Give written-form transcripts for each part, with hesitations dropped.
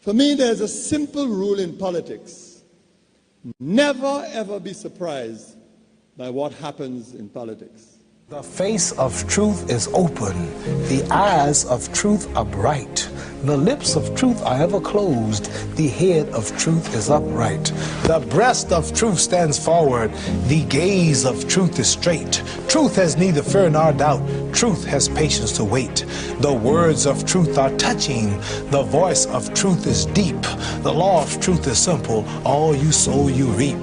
For me, there's a simple rule in politics. Never, ever be surprised by what happens in politics. The face of truth is open. The eyes of truth are bright. The lips of truth are ever closed. The head of truth is upright. The breast of truth stands forward. The gaze of truth is straight. Truth has neither fear nor doubt. Truth has patience to wait. The words of truth are touching. The voice of truth is deep. The law of truth is simple. All you sow, you reap.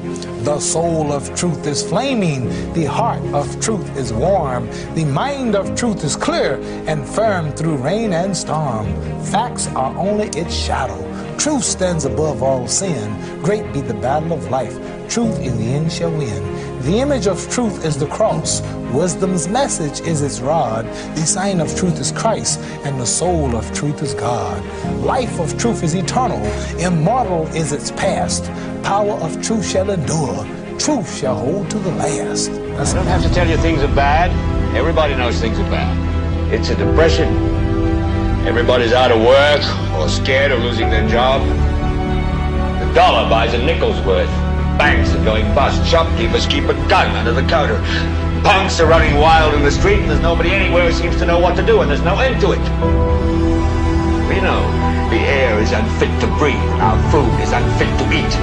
The soul of truth is flaming. The heart of truth is warm. The mind of truth is clear and firm through rain and storm. Facts are only its shadow. Truth stands above all sin. Great be the battle of life. Truth in the end shall win. The image of truth is the cross. Wisdom's message is its rod. The sign of truth is Christ, and the soul of truth is God. Life of truth is eternal. Immortal is its past. Power of truth shall endure. Truth shall hold to the last. I don't have to tell you things are bad. Everybody knows things are bad. It's a depression. Everybody's out of work or scared of losing their job. The dollar buys a nickel's worth. Banks are going bust. Shopkeepers keep a gun under the counter. Punks are running wild in the street, and there's nobody anywhere who seems to know what to do, and there's no end to it. We know the air is unfit to breathe, and our food is unfit to eat.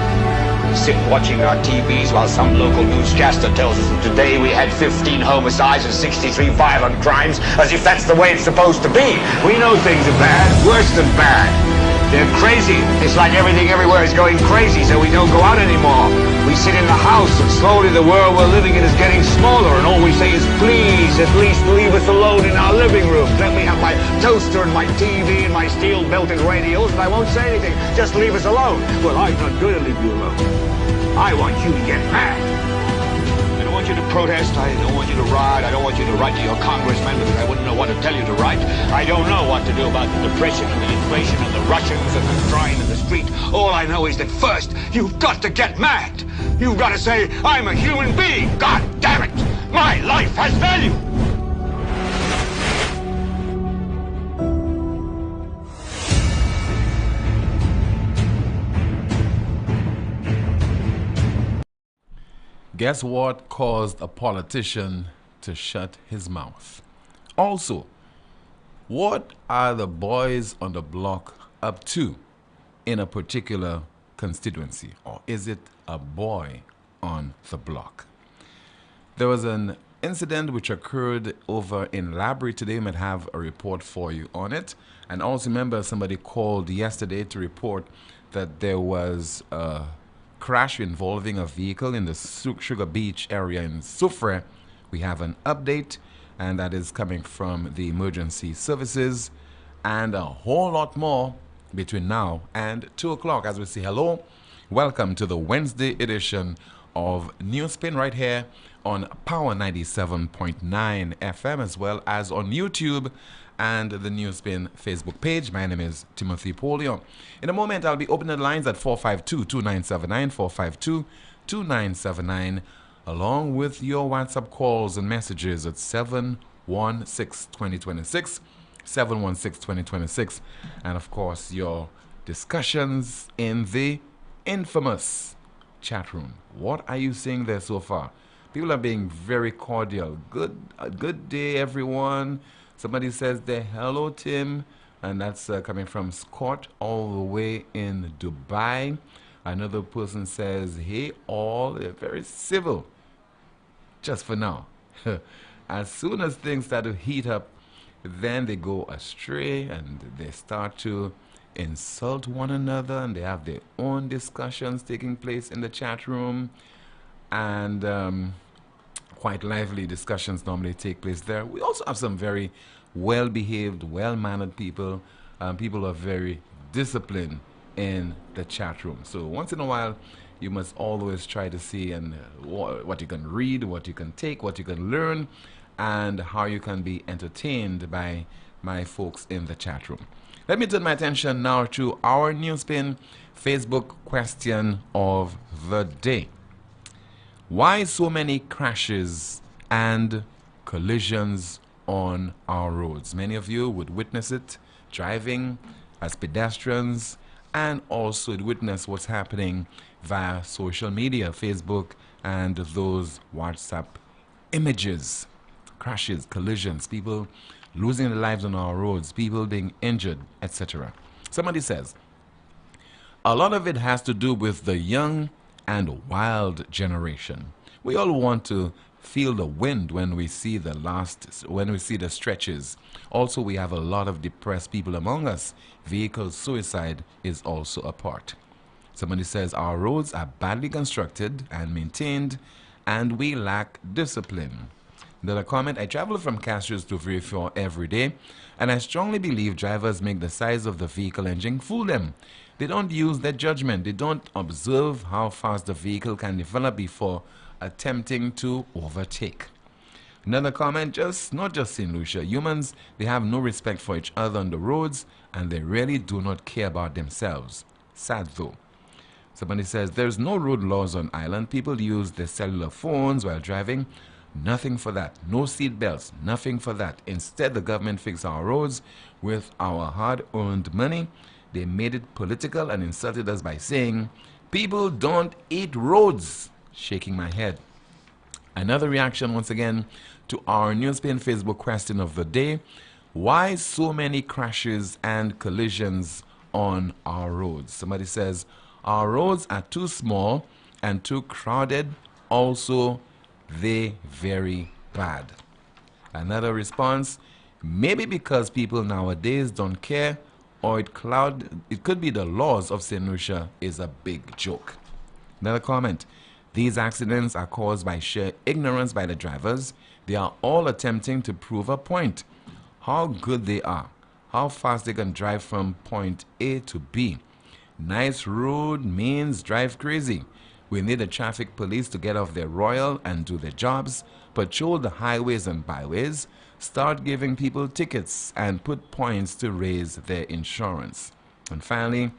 We sit watching our TVs while some local newscaster tells us that today we had 15 homicides and 63 violent crimes, as if that's the way it's supposed to be. We know things are bad, worse than bad. They're crazy. It's like everything everywhere is going crazy, so we don't go out anymore. We sit in the house, and slowly the world we're living in is getting smaller, and all we say is, please, at least leave us alone in our living room. Let me have my toaster and my TV and my steel-belted radios, and I won't say anything. Just leave us alone. Well, I'm not going to leave you alone. I want you to get mad. I don't want you to protest. I don't want you to riot. I don't want you to write to your congressman because I wouldn't know what to tell you to write. I don't know what to do about the depression and the inflation and the Russians and the crime in the street. All I know is that first, you've got to get mad. You've got to say, I'm a human being. God damn it. My life has value. Guess what caused a politician to shut his mouth? Also, what are the boys on the block up to in a particular constituency? Or is it a boy on the block? There was an incident which occurred over in Labrie today. We might have a report for you on it. And also remember, somebody called yesterday to report that there was a crash involving a vehicle in the Sugar Beach area in Soufrière. We have an update, and that is coming from the emergency services, and a whole lot more between now and 2 o'clock. As we say hello, welcome to the Wednesday edition of NewsSpin right here on Power 97.9 FM, as well as on YouTube and the NewsSpin Facebook page. My name is Timothy Poleon. In a moment, I'll be opening the lines at 452-2979, 452-2979, along with your WhatsApp calls and messages at 716-2026, 716-2026, and of course, your discussions in the infamous chat room. What are you seeing there so far? People are being very cordial. Good day, everyone. Somebody says there, hello, Tim, and that's coming from Scott all the way in Dubai. Another person says, hey, all. They're very civil, just for now. As soon as things start to heat up, then they go astray and they start to insult one another, and they have their own discussions taking place in the chat room, and quite lively discussions normally take place there. We also have some very well-behaved, well-mannered people. People are very disciplined in the chat room. So once in a while, you must always try to see and what you can read, what you can take, what you can learn, and how you can be entertained by my folks in the chat room. Let me turn my attention now to our NewsSpin Facebook question of the day. Why so many crashes and collisions on our roads? Many of you would witness it driving as pedestrians, and also witness what's happening via social media, Facebook, and those WhatsApp images, crashes, collisions, people losing their lives on our roads, people being injured, etc. Somebody says, a lot of it has to do with the young and wild generation. We all want to feel the wind when we see the stretches. Also, we have a lot of depressed people among us. Vehicle suicide is also a part. Somebody says our roads are badly constructed and maintained, and we lack discipline. Another comment, I travel from Castries to Vieux every day, and I strongly believe drivers make the size of the vehicle engine fool them. They don't use their judgment. They don't observe how fast the vehicle can develop before attempting to overtake. Another comment, not just St. Lucia. Humans, they have no respect for each other on the roads, and they really do not care about themselves. Sad though. Somebody says, there's no road laws on island. People use their cellular phones while driving. Nothing for that. No seat belts. Nothing for that. Instead, the government fixed our roads with our hard-earned money. They made it political and insulted us by saying, people don't eat roads. Shaking my head. Another reaction once again to our NewsSpin Facebook question of the day. Why so many crashes and collisions on our roads? Somebody says, our roads are too small and too crowded. Also, they very bad. Another response, maybe because people nowadays don't care, or it could be the laws of St. Lucia is a big joke. Another comment, these accidents are caused by sheer ignorance by the drivers. They are all attempting to prove a point. How good they are, how fast they can drive from point A to B. Nice road means drive crazy. We need the traffic police to get off their royal and do their jobs, patrol the highways and byways, start giving people tickets, and put points to raise their insurance. And finally,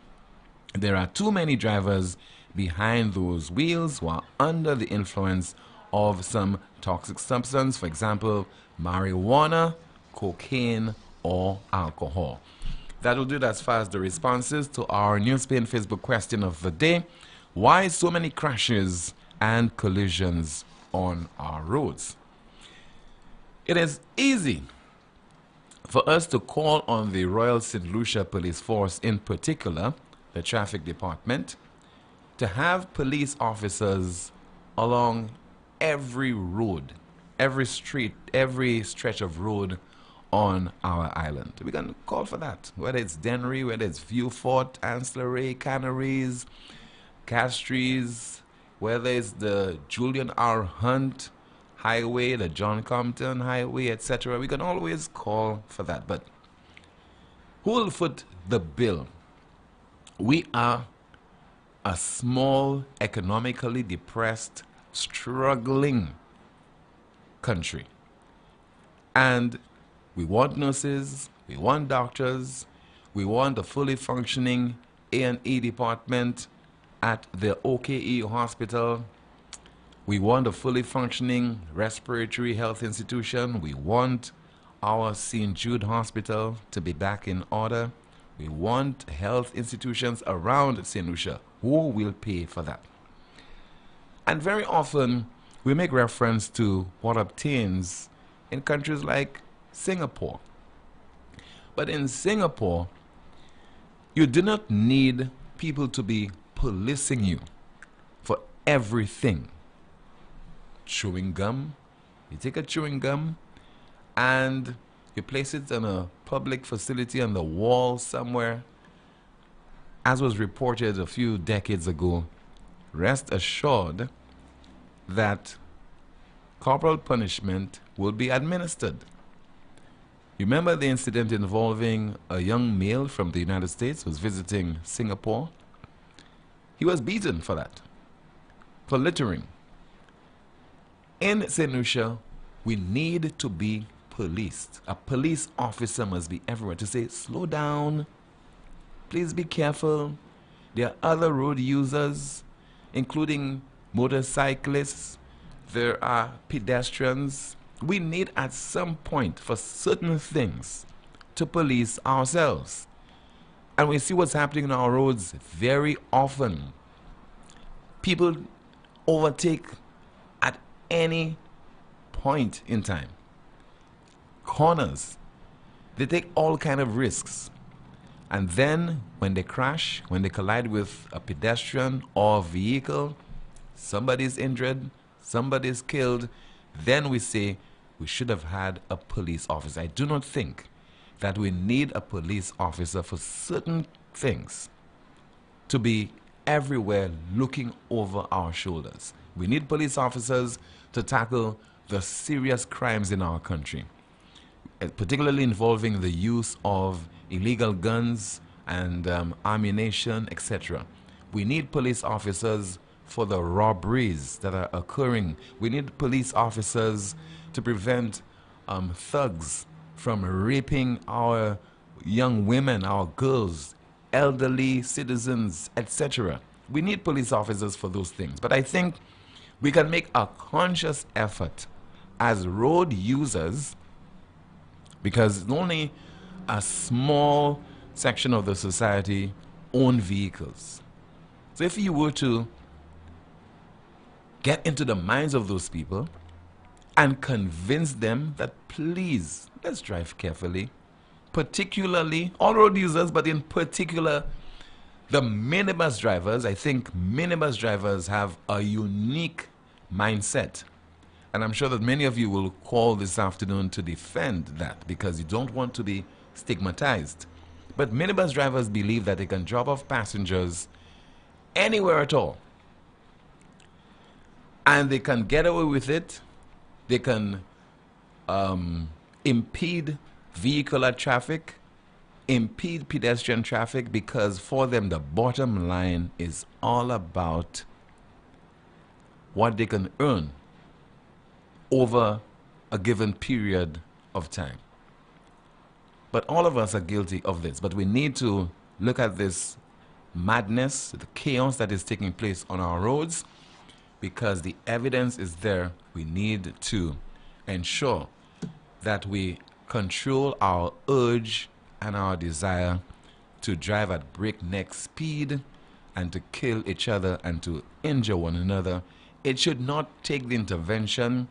there are too many drivers behind those wheels who are under the influence of some toxic substance, for example, marijuana, cocaine, or alcohol. That will do it as far as the responses to our NewsSpin Facebook question of the day. Why so many crashes and collisions on our roads? It is easy for us to call on the Royal St. Lucia Police Force, in particular, the traffic department, to have police officers along every road, every street, every stretch of road on our island. We can call for that, whether it's Dennery, whether it's Vieux-Fort, Ancillary, Canaries, Castries, whether it's the Julian R. Hunt Highway, the John Compton Highway, etc. We can always call for that. But who will foot the bill? We are a small, economically depressed, struggling country. And we want nurses, we want doctors, we want a fully functioning A&E department at the OKE hospital. We want a fully functioning respiratory health institution. We want our St. Jude Hospital to be back in order. We want health institutions around St. Lucia. Who will pay for that? And very often we make reference to what obtains in countries like Singapore. But in Singapore, you do not need people to be policing you for everything. Chewing gum, you take a chewing gum and you place it in a public facility on the wall somewhere, as was reported a few decades ago. Rest assured that corporal punishment will be administered. You remember the incident involving a young male from the United States who was visiting Singapore? He was beaten for that, for littering. In St. Lucia, we need to be policed. A police officer must be everywhere to say, slow down, please be careful. There are other road users, including motorcyclists. There are pedestrians. We need at some point for certain things to police ourselves. And we see what's happening on our roads very often. People overtake at any point in time. Corners. They take all kind of risks. And then when they crash, when they collide with a pedestrian or vehicle, somebody's injured, somebody's killed, then we say we should have had a police officer. I do not think that we need a police officer for certain things to be everywhere looking over our shoulders. We need police officers to tackle the serious crimes in our country, particularly involving the use of illegal guns and ammunition, etc. We need police officers for the robberies that are occurring. We need police officers to prevent thugs from raping our young women, our girls, elderly citizens, etc. We need police officers for those things. But I think we can make a conscious effort as road users, because only a small section of the society own vehicles. So if you were to get into the minds of those people and convince them that please, let's drive carefully, particularly all road users, but in particular the minibus drivers. I think minibus drivers have a unique mindset. And I'm sure that many of you will call this afternoon to defend that because you don't want to be stigmatized. But minibus drivers believe that they can drop off passengers anywhere at all. And they can get away with it. They can impede vehicular traffic, impede pedestrian traffic, because for them the bottom line is all about what they can earn over a given period of time. But all of us are guilty of this. But we need to look at this madness, the chaos that is taking place on our roads, because the evidence is there. We need to ensure that we control our urge and our desire to drive at breakneck speed and to kill each other and to injure one another. It should not take the intervention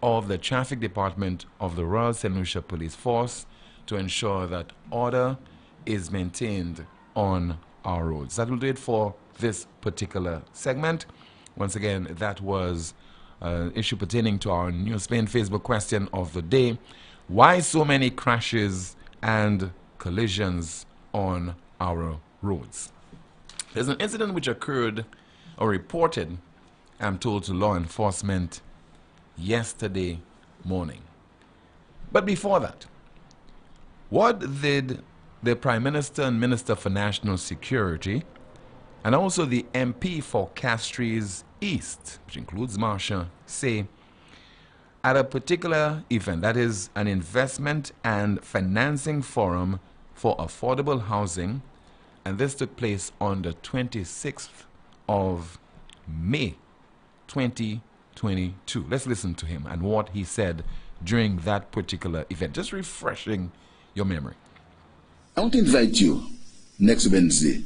of the traffic department of the Royal St. Lucia Police Force to ensure that order is maintained on our roads. That will do it for this particular segment. Once again, that was an issue pertaining to our NewsSpin Facebook question of the day. Why so many crashes and collisions on our roads? There's an incident which occurred or reported, I'm told, to law enforcement yesterday morning. But before that, what did the Prime Minister and Minister for National Security and also the MP for Castries East, which includes Marsha, say at a particular event, that is an investment and financing forum for affordable housing, and this took place on the 26th of May 2022. Let's listen to him and what he said during that particular event, just refreshing your memory. I want to invite you next Wednesday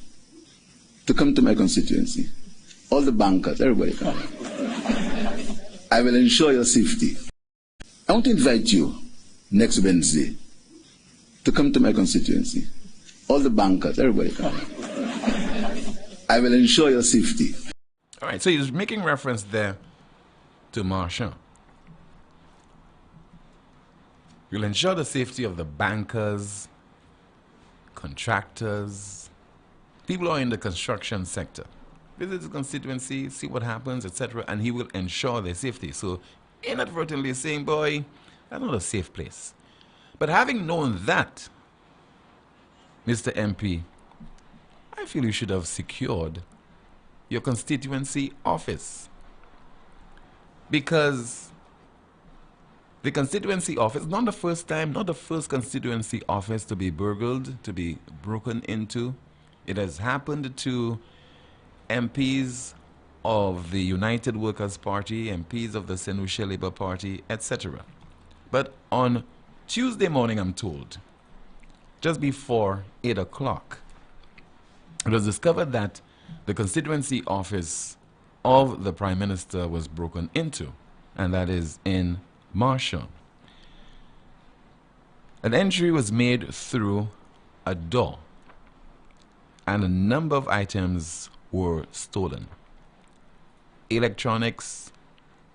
to come to my constituency. All the bankers, everybody come. I will ensure your safety. I want to invite you next Wednesday to come to my constituency. All the bankers, everybody come. I will ensure your safety. All right, so he's making reference there to Marsha. You'll ensure the safety of the bankers, contractors, people who are in the construction sector. Visit the constituency, see what happens, etc., and he will ensure their safety. So inadvertently saying, boy, that's not a safe place. But having known that, Mr. MP, I feel you should have secured your constituency office, because the constituency office, not the first time, not the first constituency office to be burgled, to be broken into. It has happened to MPs of the United Workers' Party, MPs of the St. Lucia Labour Party, etc. But on Tuesday morning, I'm told, just before 8 o'clock, it was discovered that the constituency office of the Prime Minister was broken into, and that is in Marshall. An entry was made through a door, and a number of items were stolen. Electronics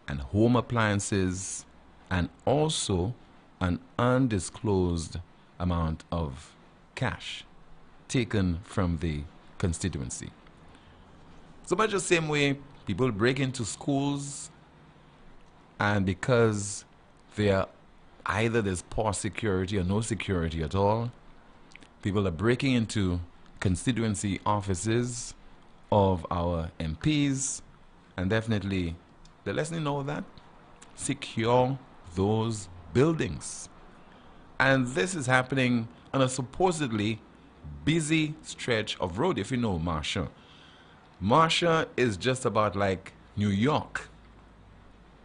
and home appliances, and also an undisclosed amount of cash taken from the constituency. So much the same way people break into schools, and because either there's poor security or no security at all, people are breaking into constituency offices of our MPs, and definitely the lesson in all that, secure those buildings. And this is happening on a supposedly busy stretch of road. If you know Marshall, Marshall is just about like New York.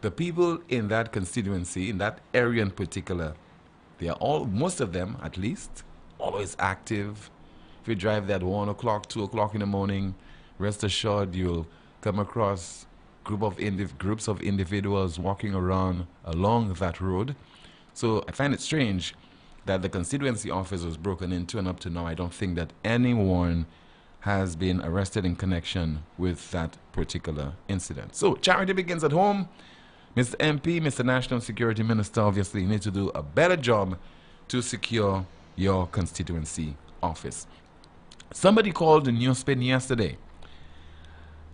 The people in that constituency, in that area in particular, they are all, most of them at least, always active. If you drive there at 1 o'clock, 2 o'clock in the morning, rest assured you'll come across groups of individuals walking around along that road. So I find it strange that the constituency office was broken into, and up to now I don't think that anyone has been arrested in connection with that particular incident. So charity begins at home. Mr. MP, Mr. National Security Minister, obviously you need to do a better job to secure your constituency office. Somebody called the NewsSpin yesterday.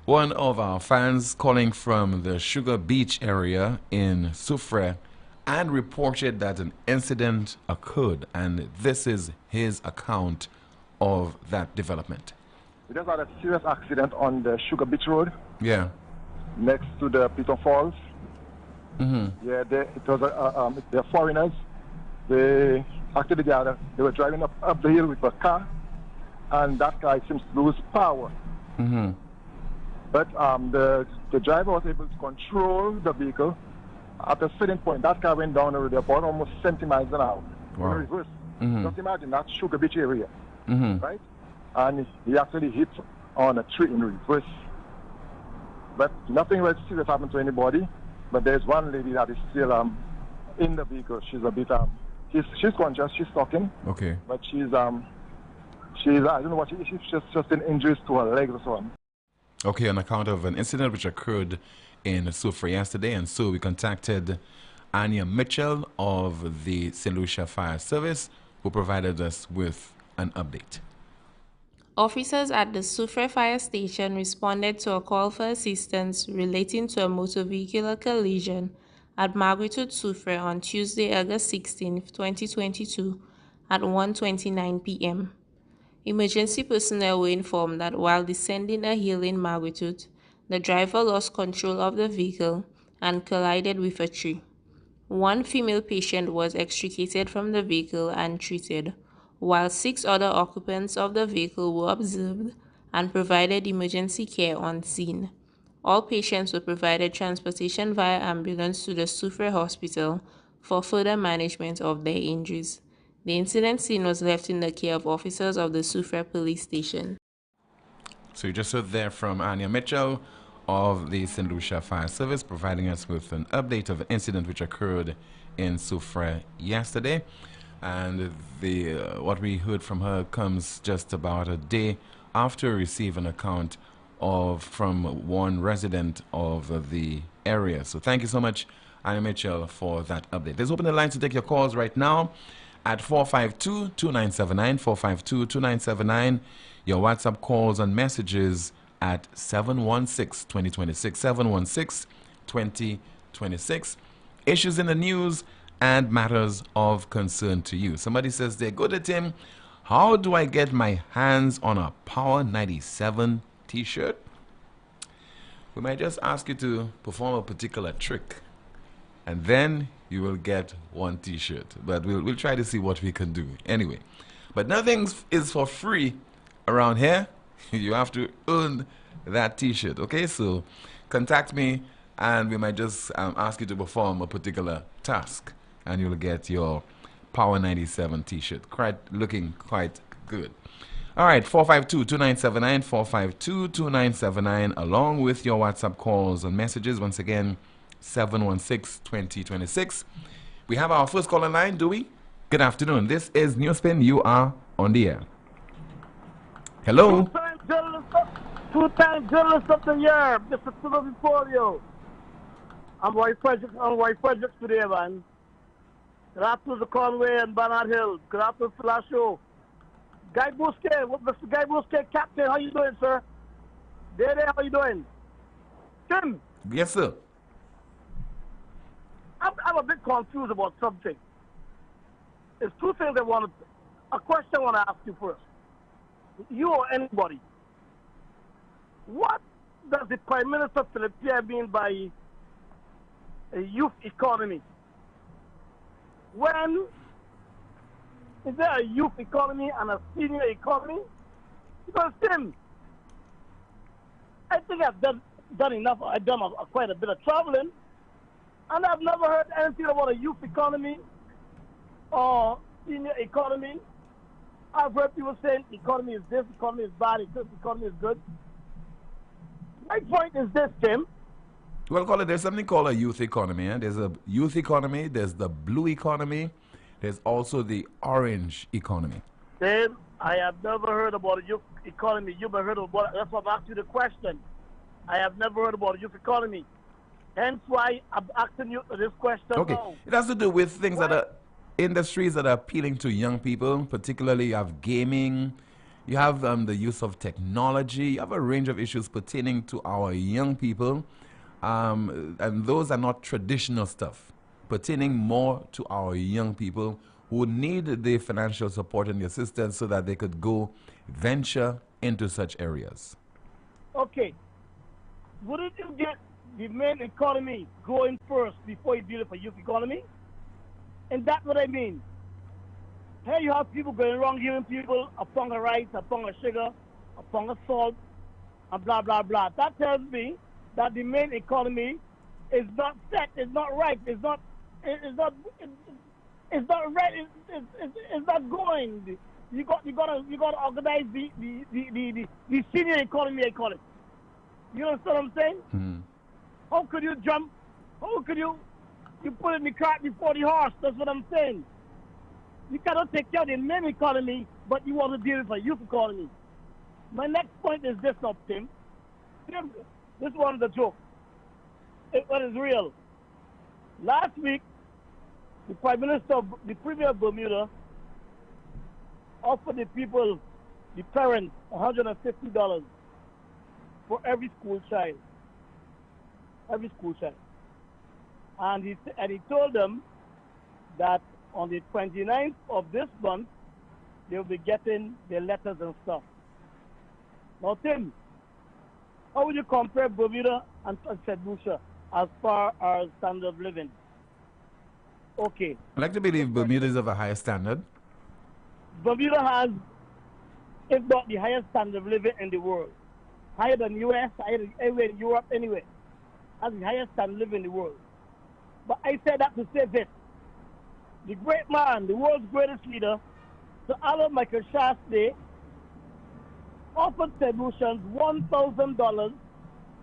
One of our fans calling from the Sugar Beach area in Soufrière, and reported that an incident occurred, and this is his account of that development. We just had a serious accident on the Sugar Beach Road. Yeah. Next to the Piton Falls. Mm-hmm. Yeah, they're foreigners. They actually they were driving up the hill with a car, and that car seems to lose power. Mm-hmm. But the driver was able to control the vehicle. At a certain point, that car went down the road about almost 70 miles an hour. Wow. In reverse. Mm-hmm. Just imagine that Sugar Beach area, Mm-hmm. right? And he actually hit on a tree in reverse. But nothing really serious happened to anybody. But there's one lady that is still in the vehicle. She's a bit she's conscious. She's talking. Okay. But she's I don't know what she's just in injuries to her legs or so on. Okay, on account of an incident which occurred in Soufrière yesterday, and so we contacted Anya Mitchell of the St. Lucia Fire Service, who provided us with an update. Officers at the Soufrière fire station responded to a call for assistance relating to a motor vehicular collision at Margaretwood, Soufrière on Tuesday, August 16, 2022 at 1:29 p.m. Emergency personnel were informed that while descending a hill in Margaretwood, the driver lost control of the vehicle and collided with a tree. One female patient was extricated from the vehicle and treated, while 6 other occupants of the vehicle were observed and provided emergency care on scene. All patients were provided transportation via ambulance to the Soufrière Hospital for further management of their injuries. The incident scene was left in the care of officers of the Soufrière police station. So you just heard there from Anya Mitchell of the St. Lucia Fire Service, providing us with an update of an incident which occurred in Soufrière yesterday. And what we heard from her comes just about a day after receiving an account from one resident of the area. So thank you so much, Anya Mitchell, for that update. Let's open the lines to take your calls right now at 452-2979, 452-2979. Your WhatsApp calls and messages at 716-2026, 716-2026. Issues in the news and matters of concern to you. Somebody says they're good at him. How do I get my hands on a Power 97 t-shirt? We might just ask you to perform a particular trick, and then you will get one t-shirt. But we'll try to see what we can do anyway. But nothing is for free around here. You have to earn that t-shirt. Okay, so contact me and we might just ask you to perform a particular task, and you'll get your Power 97 t-shirt. Looking quite good. All right, 452-2979, 452-2979, along with your WhatsApp calls and messages. Once again, 716-2026. We have our first caller line, do we? Good afternoon. This is NewsSpin. You are on the air. Hello. Two-time journalist of the year, Mr. Poleon. I'm White Frederick today, man. Good afternoon to Conway and Bernard Hill. Good afternoon to last show. Guy Bousquet, Mr. Guy Bousquet, Captain, how you doing, sir? There, how you doing? Tim? Yes, sir. I'm a bit confused about something. There's two things a question I want to ask you first. You or anybody. What does the Prime Minister Philip Pierre mean by a youth economy? Is there a youth economy and a senior economy? Because, Tim, I think I've done enough. I've done quite a bit of traveling, and I've never heard anything about a youth economy or senior economy. I've heard people saying economy is this, economy is bad, economy is good. My point is this, Tim. Well, call it, there's something called a youth economy. There's a youth economy, there's the blue economy, there's also the orange economy. Tim, I have never heard about a youth economy. You've never heard about it. That's why I'm asking you the question. I have never heard about a youth economy. Hence why I'm asking you this question Okay. now. It has to do with things that are industries that are appealing to young people, particularly you have gaming, you have the use of technology, you have a range of issues pertaining to our young people, and those are not traditional stuff, pertaining more to our young people who need the financial support and the assistance so that they could go venture into such areas. Okay. Wouldn't you get the main economy going first before you deal with a youth economy? And that's what I mean. Here you have people going around giving people a pound of rice, a pound of sugar, a pound of salt, and blah, blah, blah. That tells me that the main economy is not set, it's not right, it's not right, it's not going. You got to organize the senior economy, I call it. You understand what I'm saying? Mm-hmm. How could you jump? How could you put in the cart before the horse? That's what I'm saying. You cannot take care of the main economy, but you want to deal with a youth economy. My next point is this now, Tim. Tim, this one is a joke. It is real. Last week, the Premier of Bermuda, offered the people, the parents, $150 for every school child. Every school child. And he told them that on the 29th of this month, they'll be getting their letters and stuff. Now, Tim, how would you compare Bermuda and St. Lucia as far as standard of living? Okay. I like to believe Bermuda is of a higher standard. Bermuda has, if not the highest standard of living in the world. Higher than U.S., higher than anywhere in Europe, anywhere. Has the highest standard of living in the world. But I said that to say this. The great man, the world's greatest leader, Sir Alan Michael Shaftesbury, offered St. Lucians $1,000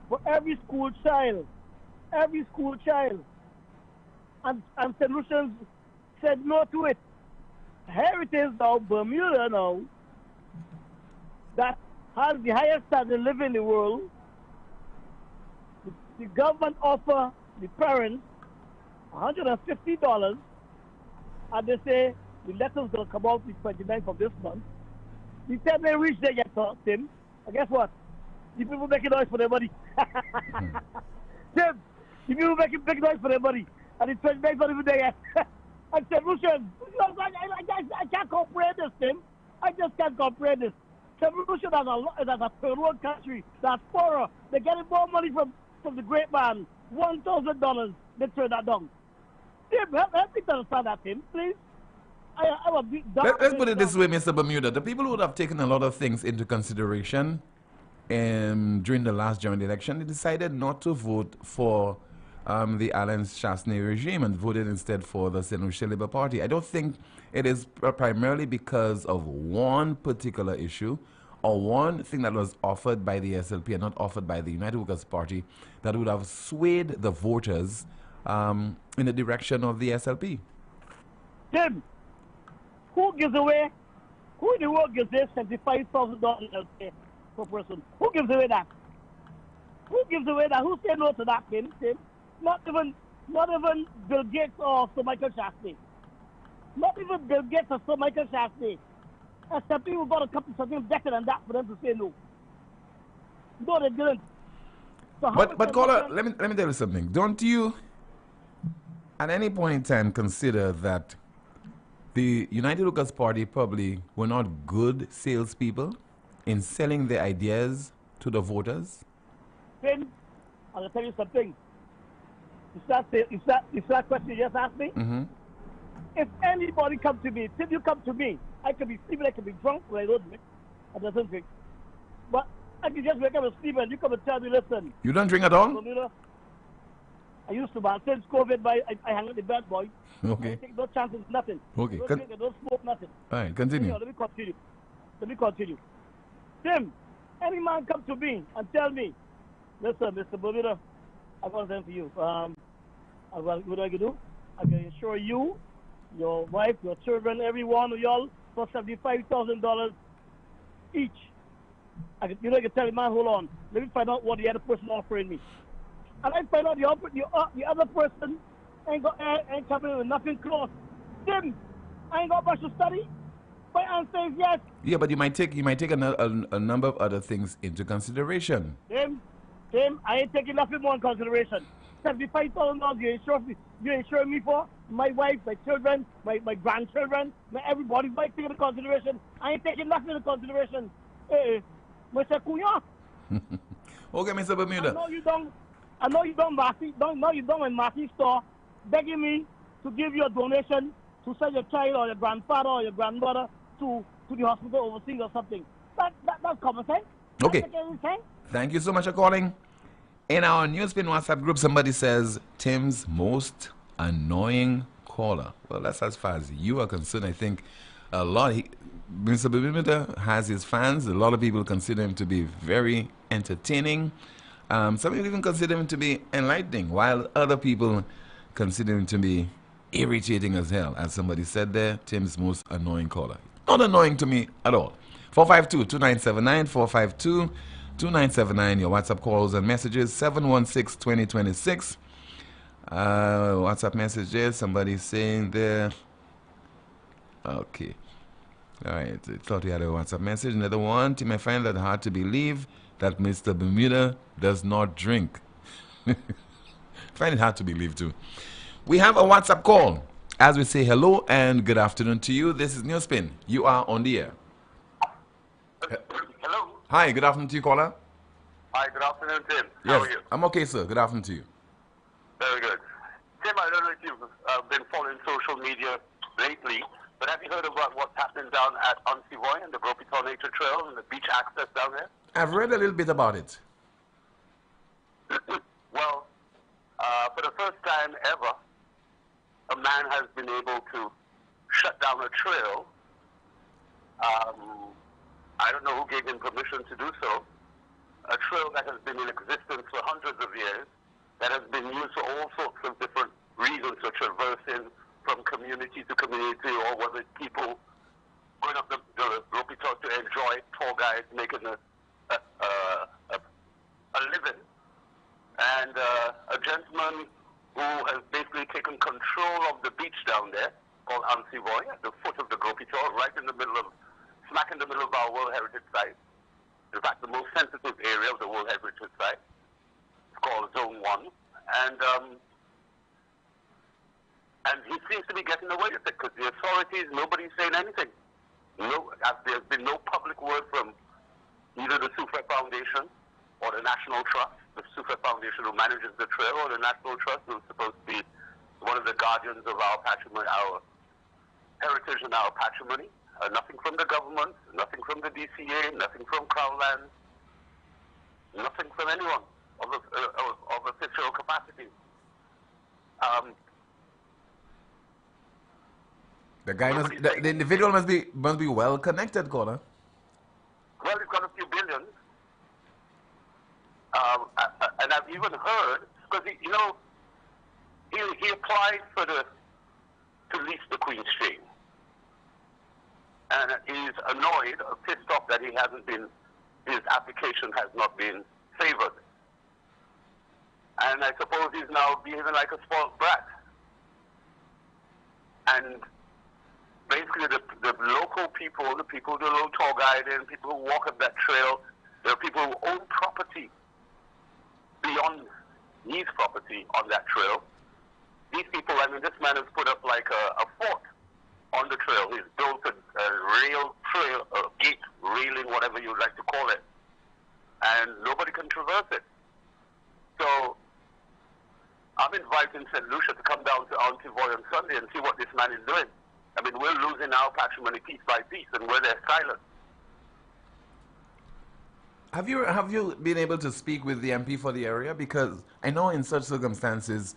for every school child. Every school child. And St. Lucians said no to it. Here it is now, Bermuda now, that has the highest standard of living in the world. The government offer the parents $150, and they say the letter's going to come out the 29th of this month. The time they reach there yet, Tim, and guess what? The people making noise for their money. Tim, the people making noise for their money, and the 29th not even there yet. And St. Lucian, I can't comprehend this, Tim. I just can't comprehend this. St. Lucian is a third world country that's poorer. They're getting more money from the great man. $1,000, they turn that down. Tim, help me to understand that, Tim, please. Let's put it this way, Mr. Bermuda. The people who would have taken a lot of things into consideration during the last general election, they decided not to vote for the Alain Chastanet regime and voted instead for the St. Lucia Labour Party. I don't think it is primarily because of one particular issue or one thing that was offered by the SLP and not offered by the United Workers' Party that would have swayed the voters in the direction of the SLP. Tim, who gives away, who in the world gives away $75,000 per person? Who gives away that? Who gives away that? Who said no to that, Tim? Not even Bill Gates or Sir Michael Chastanet. Not even Bill Gates or Sir Michael Chastanet. Except people got to come to something better than that for them to say no. No, they didn't. So but caller, let me tell you something. Don't you, at any point in time, consider that the United Workers' Party probably were not good salespeople in selling their ideas to the voters? Tim, I'll tell you something. Is that question you just asked me? Mm-hmm. If anybody comes to me, till you come to me, I could be sleeping, I could be drunk, but I don't drink. I doesn't drink. But I can just wake up and sleep and you come and tell me, listen. You don't drink at all? I used to, but since COVID, I hang out the bad boy. Okay. I take no chances, nothing. Okay. Don't drink, I don't smoke, nothing. All right, continue. Let me continue. Tim, any man come to me and tell me, listen, Mr. Bermuda, I got something for you. What I can do? I can insure you, your wife, your children, every one of y'all for $75,000 each. I can tell the man, hold on, let me find out what the other person offering me. And I find out the other person ain't coming with nothing close. Tim, I ain't got much to study. My answer is yes. Yeah, but you might take a number of other things into consideration. Tim, I ain't taking nothing more in consideration. $75,000 you insure me for my wife, my children, my grandchildren, everybody. I take into consideration. I ain't taking nothing into consideration. Mr. Kuya. Okay, Mr. Bermuda. I know you don't in Marty's store begging me to give you a donation to send your child or your grandfather or your grandmother to the hospital overseas or something. That's common sense. Okay. Thank you so much for calling. In our NewsSpin WhatsApp group, somebody says, Tim's most annoying caller. Well, that's as far as you are concerned. I think Mr. Bermuda has his fans. A lot of people consider him to be very entertaining. Some people even consider him to be enlightening, while other people consider him to be irritating as hell. As somebody said there, Tim's most annoying caller. Not annoying to me at all. 452-2979, 452-2979, your WhatsApp calls and messages, 716-2026. WhatsApp messages, somebody saying there. Okay. All right, I thought we had a WhatsApp message. Another one, Tim, I find that hard to believe that Mr. Bermuda does not drink. Find it hard to believe too. We have a WhatsApp call. As we say hello and good afternoon to you, this is NewsSpin. You are on the air. Hello. Hi, good afternoon to you, caller. Hi, good afternoon, Tim. Yes, How are you? I'm okay, sir. Good afternoon to you. Very good. Tim, I don't know if you've been following social media lately, but have you heard about what's happening down at Ansivoy and the Gropitor Nature Trail and the beach access down there? I've read a little bit about it. Well, for the first time ever, a man has been able to shut down a trail. I don't know who gave him permission to do so. A trail that has been in existence for hundreds of years, that has been used for all sorts of different reasons, for traversing from community to community, or whether it's people going up the Gropitor to enjoy, tour guides making a living. And a gentleman who has basically taken control of the beach down there, called Ansivoy, at the foot of the Gropitor, right in the middle of, smack in the middle of our World Heritage Site. In fact, the most sensitive area of the World Heritage Site. It's called Zone 1. And he seems to be getting away with it, because the authorities, nobody's saying anything. There's been no public word from either the Sufre Foundation or the National Trust, the Sufre Foundation who manages the trail, or the National Trust who's supposed to be one of the guardians of our patrimony, our heritage and our patrimony. Nothing from the government, nothing from the DCA, nothing from Crowland, nothing from anyone of official capacity. The individual must be well connected, caller. Well, he's got a few billions. And I've even heard, because he applied to lease the Queen's Chain. And he's annoyed or pissed off that his application has not been favored. And I suppose he's now behaving like a spoiled brat. And basically the local people, the people who do a little tour guiding, people who walk up that trail, there are people who own property beyond his property on that trail. These people, I mean, this man has put up like a fort on the trail. He's built a rail trail, a gate, railing, whatever you like to call it. And nobody can traverse it. So I'm inviting St. Lucia to come down to Antivoy on Sunday and see what this man is doing. I mean, we're losing our patrimony piece by piece, and we're there silent. Have you been able to speak with the MP for the area? Because I know in such circumstances,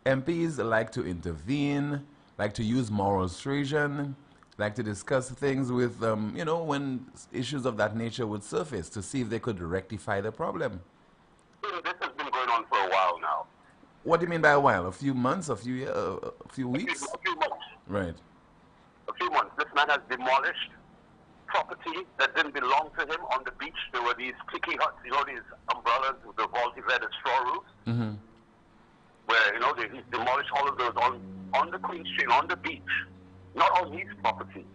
MPs like to intervene, like to use moral suasion, like to discuss things with, when issues of that nature would surface to see if they could rectify the problem. This has been going on for a while now. What do you mean by a while? A few months? A few weeks? A few months. Right. A few months. This man has demolished property that didn't belong to him on the beach. There were these tiki huts, these umbrellas with the vaulted straw roofs, where, he's demolished all of those on the Queen's Chain, on the beach, not on his property,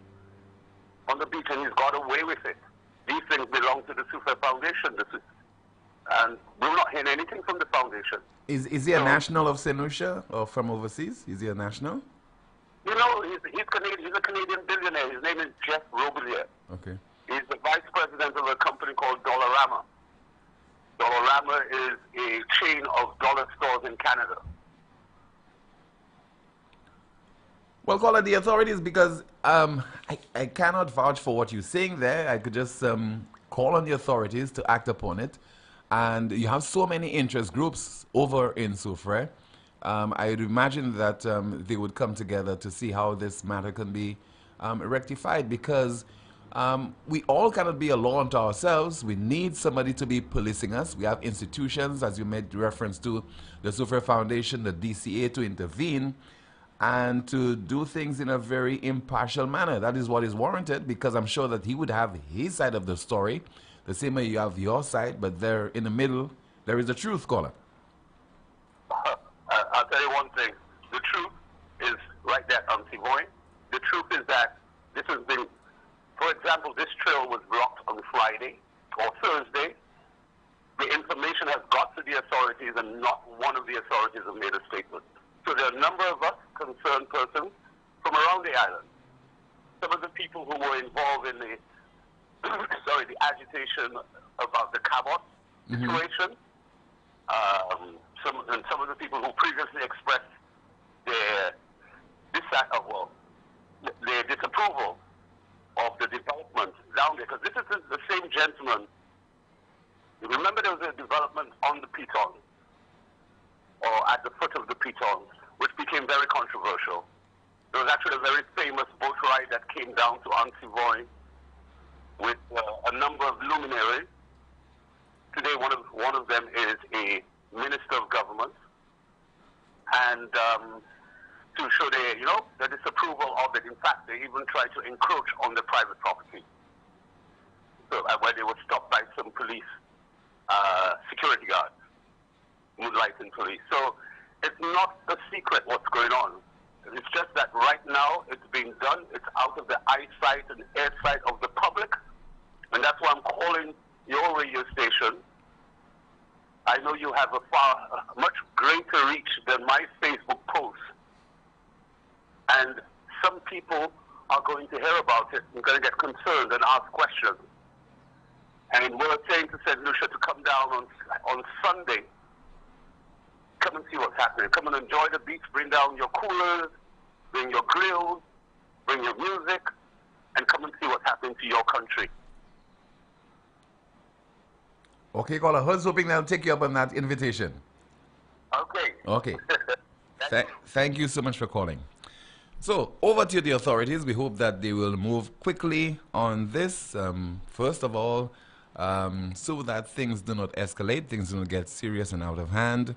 on the beach, and he's got away with it. These things belong to the Sufa Foundation, and we're not hearing anything from the foundation. Is he a national of St. Lucia or from overseas? Is he a national? He's Canadian. He's a Canadian billionaire. His name is Jeff Robelier. Okay. He's the vice president of a company called Dollarama. Dollarama is a chain of dollar stores in Canada. Well, call it the authorities, because I cannot vouch for what you're saying there. I could just call on the authorities to act upon it. And you have so many interest groups over in Soufrière. I'd imagine that they would come together to see how this matter can be rectified, because we all cannot be a law unto ourselves. We need somebody to be policing us. We have institutions, as you made reference to, the Soufrière Foundation, the DCA, to intervene and to do things in a very impartial manner. That is what is warranted, because I'm sure that he would have his side of the story, the same way you have your side, but there in the middle, there is a truth, caller. I'll tell you one thing. The truth is right there, Antivoy. The truth is that this has been, for example, this trail was blocked on Friday or Thursday. The information has got to the authorities, and not one of the authorities have made a statement. So there are a number of us, concerned persons, from around the island. Some of the people who were involved in the the agitation about the Cabot situation, some of the people who previously expressed their disapproval of the development down there, because this is the same gentleman. You remember there was a development on the Piton, or at the foot of the Piton, which became very controversial. There was actually a very famous boat ride that came down to Antivoy with a number of luminaries. Today, one of them is a minister of government, and to show the disapproval of it. In fact, they even tried to encroach on the private property. So where they were stopped by some police, security guards, moonlighting police. So it's not a secret what's going on. It's just that right now it's being done. It's out of the eyesight and airsight of the public, and that's why I'm calling your radio station. I know you have a much greater reach than my Facebook post, and some people are going to hear about it and going to get concerned and ask questions. And we're saying to St. Lucia to come down on Sunday. Come and see what's happening. Come and enjoy the beach. Bring down your coolers, bring your grills, bring your music, and come and see what's happening to your country. Okay, caller. Who's hoping they'll take you up on that invitation? Okay. Okay. Thank you so much for calling. So, over to the authorities. We hope that they will move quickly on this. First of all, so that things do not escalate, things do not get serious and out of hand.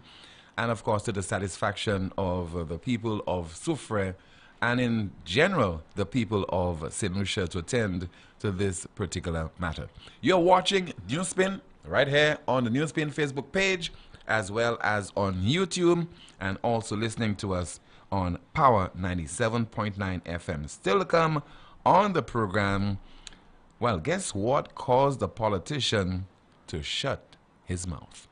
And of course, to the satisfaction of the people of Soufrière and in general, the people of St. Lucia to attend to this particular matter. You're watching NewsSpin right here on the NewsSpin Facebook page, as well as on YouTube, and also listening to us on Power 97.9 FM. Still to come on the program, well, guess what caused the politician to shut his mouth?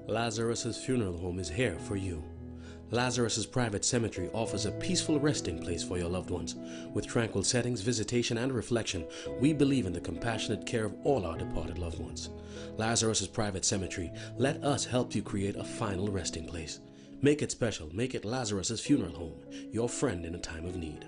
Lazarus's funeral home is here for you. Lazarus's private cemetery offers a peaceful resting place for your loved ones. With tranquil settings, visitation, and reflection, we believe in the compassionate care of all our departed loved ones. Lazarus's private cemetery, let us help you create a final resting place. Make it special. Make it Lazarus's funeral home, your friend in a time of need.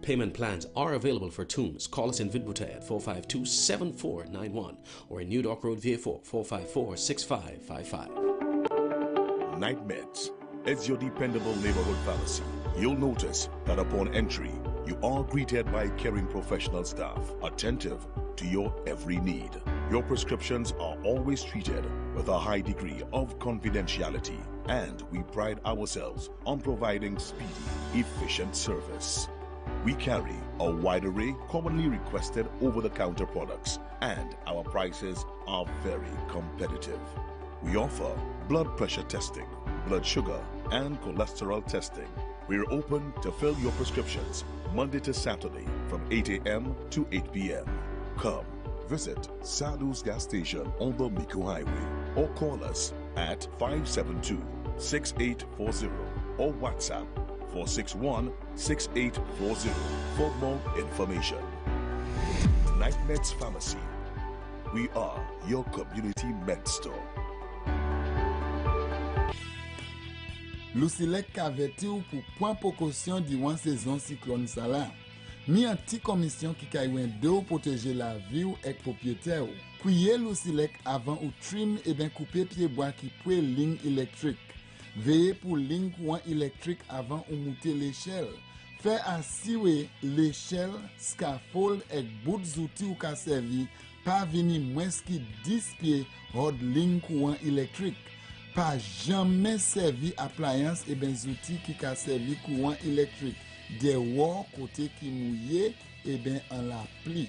Payment plans are available for tombs. Call us in Vidbuta at 452-7491 or in New Dock Road, VA4, 454-6555. Night Meds is your dependable neighborhood pharmacy. You'll notice that upon entry, you are greeted by caring professional staff, attentive to your every need. Your prescriptions are always treated with a high degree of confidentiality, and we pride ourselves on providing speedy, efficient service. We carry a wide array commonly requested over-the-counter products, and our prices are very competitive. We offer blood pressure testing, blood sugar, and cholesterol testing. We're open to fill your prescriptions Monday to Saturday from 8 a.m. to 8 p.m. Come visit Salu's gas station on the Miku Highway or call us at 572-6840 or WhatsApp 461-6840 for more information. Night Meds Pharmacy. We are your community med store. Lucilec aveti ou pour point précaution durant saison cyclone Sala. Mi an ti commission qui kaywen de ou protéger la vie ou ek propriétaire ou. Kouye Lucilec avant ou trim et ben couper pied bois qui pouet ligne électrique. Veillez pour ligne courant électrique avant ou monter l'échelle. Fait assurer l'échelle, scaffold et bout zouti ou ka servi pas vini moins qui 10 pieds hors ligne courant électrique. Pas jamais servi appliance et ben outils qui ka servi courant électrique. Des war côté qui mouillé et ben en la pli.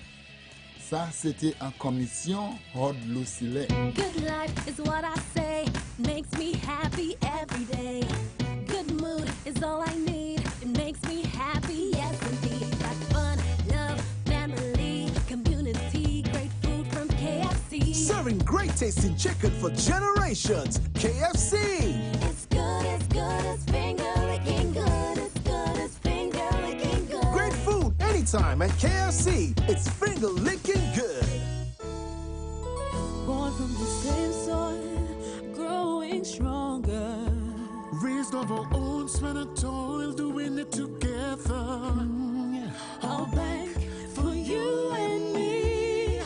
Ça c'était en commission hors Lucilec. Good life is what I say, makes me happy every day. Good mood is all I need, it makes me happy, yes indeed. Got fun, love, family, community, great food from KFC. Serving great tasting chicken for generations. KFC. It's good, it's finger licking good. It's good, it's finger licking good. Great food anytime at KFC. It's finger licking good. Born from the same soil, growing stronger. Raised of our own sweat and toil, doing it together. I'll bank for you and me,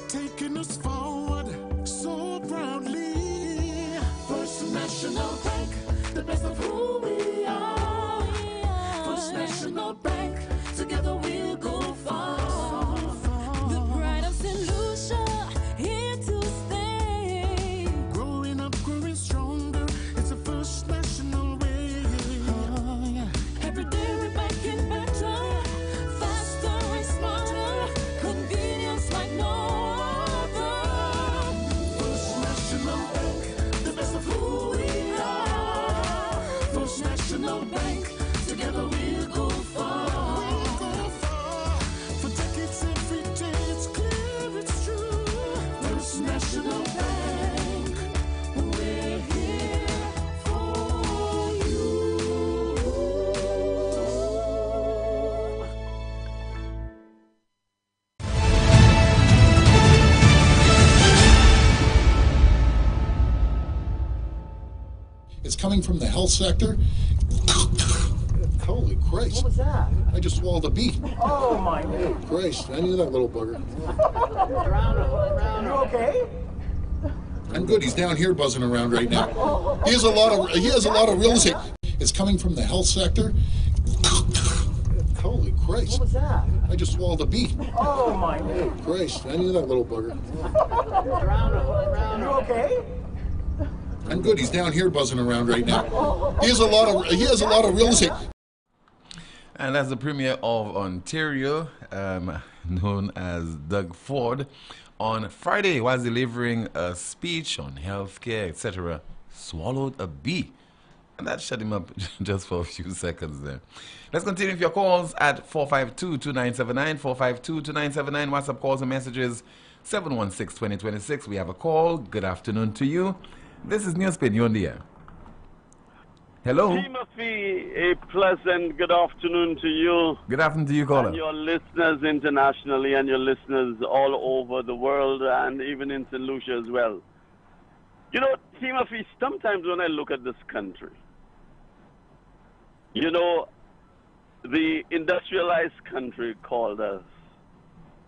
taking us forward so proudly. First National Bank, the best of who we are. First National Bank, together we'll go far. The pride of St. Lucia, here to stay. Growing up, growing stronger, it's a First National way. Every day we're making better, faster and smarter, convenience like no other. First National Bank, the best of who we are. First National Bank, together we'll go far. For decades every day, it's clear, it's true. First National Bank, we're here for you. It's coming from the health sector. Holy Christ. What was that? I just swallowed a bee. Oh my Christ, I knew that little bugger. You okay? I'm good. He's down here buzzing around right now. He has a lot of real estate. It's coming from the health sector. Holy Christ. What was that? I just swallowed a bee. Oh my Christ, I knew that little bugger. You okay? I'm good. He's down here buzzing around right now. He has a lot of real estate. And that's the Premier of Ontario, known as Doug Ford, on Friday while delivering a speech on healthcare, etc., swallowed a bee. And that shut him up just for a few seconds there. Let's continue with your calls at 452-2979, 452-2979, WhatsApp calls and messages, 716-2026. We have a call. Good afternoon to you. This is NewsSpin. You're on the air. Hello. Timothy, a pleasant good afternoon to you. Good afternoon to you, caller. And your listeners internationally and your listeners all over the world and even in St. Lucia as well. You know, Timothy, sometimes when I look at this country, you know, the industrialized country called us,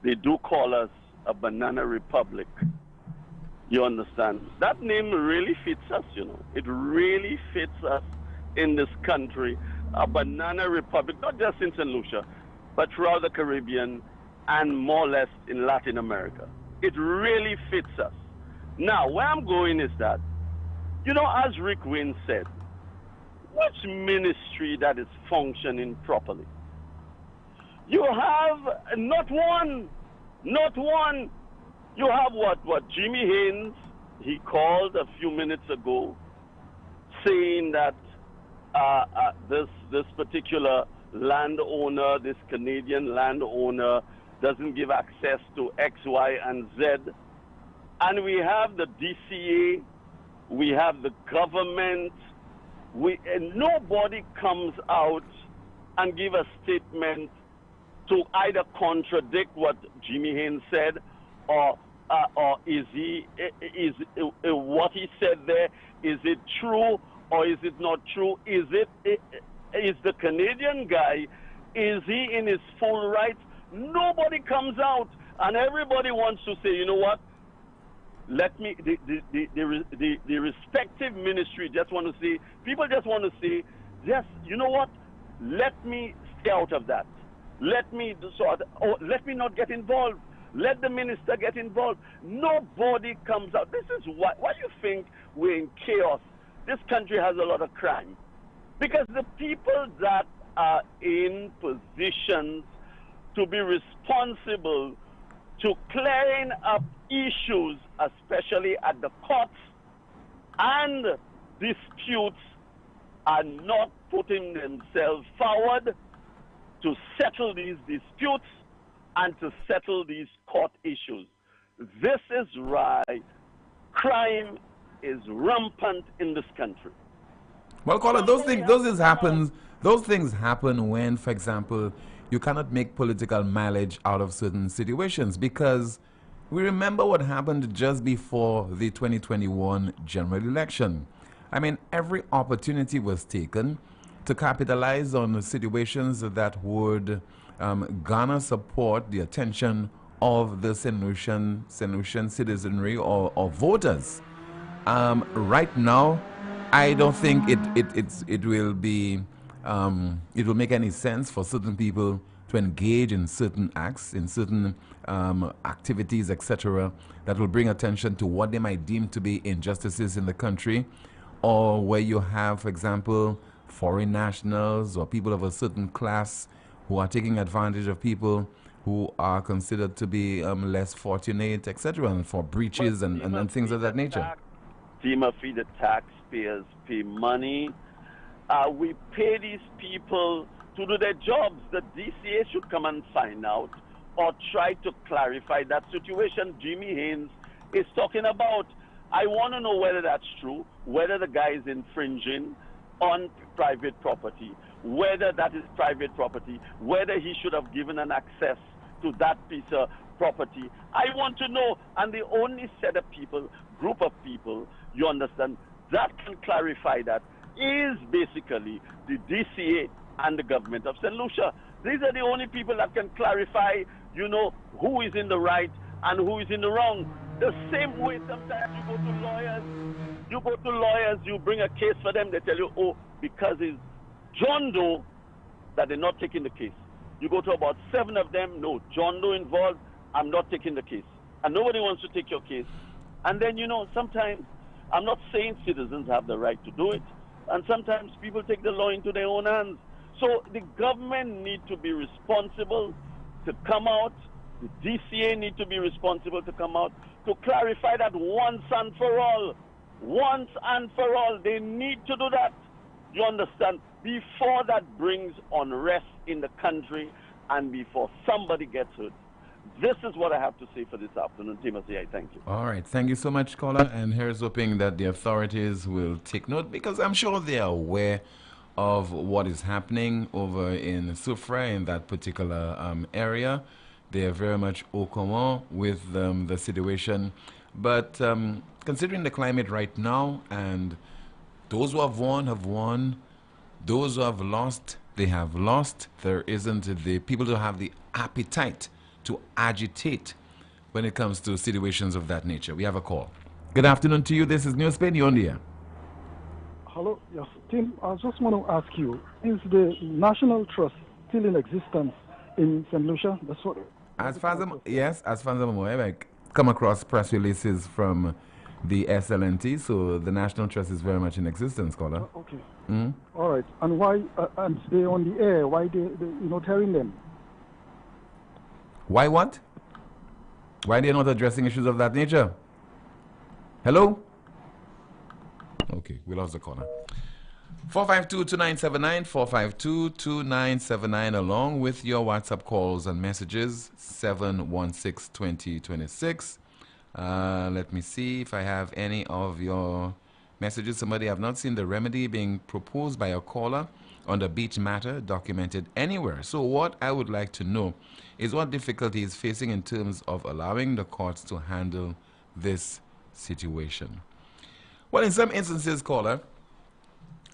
they do call us a banana republic. You understand? That name really fits us, you know. It really fits us in this country, a banana republic, not just in St. Lucia, but throughout the Caribbean and more or less in Latin America. It really fits us. Now, where I'm going is that, you know, as Rick Wayne said, which ministry that is functioning properly? You have not one. You have what Jimmy Haynes, he called a few minutes ago, saying that this particular landowner, this Canadian landowner, doesn't give access to X, Y, and Z. And we have the DCA, we have the government, and nobody comes out and give a statement to either contradict what Jimmy Haynes said or is what he said there, is it true or is it not true? Is the Canadian guy, is he in his full rights? Nobody comes out, and everybody wants to say, you know what? Let me, the respective ministry just want to say, people just want to say, yes, you know what? Let me stay out of that. Let me not get involved. Let the minister get involved. Nobody comes out. This is why you think we're in chaos. This country has a lot of crime. Because the people that are in positions to be responsible to clearing up issues, especially at the courts and disputes, are not putting themselves forward to settle these disputes and to settle these court issues. This is why crime is rampant in this country. Well, caller, those things happen when, for example, you cannot make political mileage out of certain situations, because we remember what happened just before the 2021 general election. I mean, every opportunity was taken to capitalize on situations that would garner support, the attention of the St. Lucian citizenry or voters. Right now, I don't think it will make any sense for certain people to engage in certain acts, in certain activities, etc., that will bring attention to what they might deem to be injustices in the country, or where you have, for example, foreign nationals or people of a certain class who are taking advantage of people who are considered to be less fortunate, etc., and for breaches and things of that nature. Timothy, the taxpayers pay money. We pay these people to do their jobs. The DCA should come and find out or try to clarify that situation Jimmy Haynes is talking about. I want to know whether that's true, whether the guy is infringing on private property, whether that is private property, whether he should have given an access to that piece of property. I want to know, and the only set of people, group of people, you understand, that can clarify that is basically the DCA and the government of St. Lucia. These are the only people that can clarify, you know, who is in the right and who is in the wrong. The same way sometimes you go to lawyers, you bring a case for them, they tell you, oh, because it's John Doe, that they're not taking the case. You go to about 7 of them, no, John Doe involved, I'm not taking the case. And nobody wants to take your case. And then, sometimes, I'm not saying citizens have the right to do it, and sometimes people take the law into their own hands. So the government need to be responsible to come out, the DCA need to be responsible to come out, to clarify that once and for all. Once and for all, they need to do that. You understand? Before that brings unrest in the country and before somebody gets hurt. This is what I have to say for this afternoon, Timothy. I thank you. All right. Thank you so much, caller. And here's hoping that the authorities will take note, because I'm sure they are aware of what is happening over in Soufrière, in that particular area. They are very much au courant with the situation. But considering the climate right now, and those who have won, those who have lost, they have lost. There isn't the people who have the appetite to agitate when it comes to situations of that nature. We have a call. Good afternoon to you. This is NewsSpin. You're on the air. Hello, yes, Tim. I just want to ask you: is the National Trust still in existence in St. Lucia? That's what. As far as I'm aware, I come across press releases from the SLNT, so the National Trust is very much in existence, caller. Okay. All right. And why? And they on the air? Why they not hearing them? Why what? Why they're not addressing issues of that nature? Hello? Okay, we lost the caller. 452-2979, 452-2979, along with your WhatsApp calls and messages, 716-2026. Let me see if I have any of your messages. Somebody have not seen the remedy being proposed by a caller on the beach matter documented anywhere. So what I would like to know is what difficulty is facing in terms of allowing the courts to handle this situation. Well, in some instances, caller,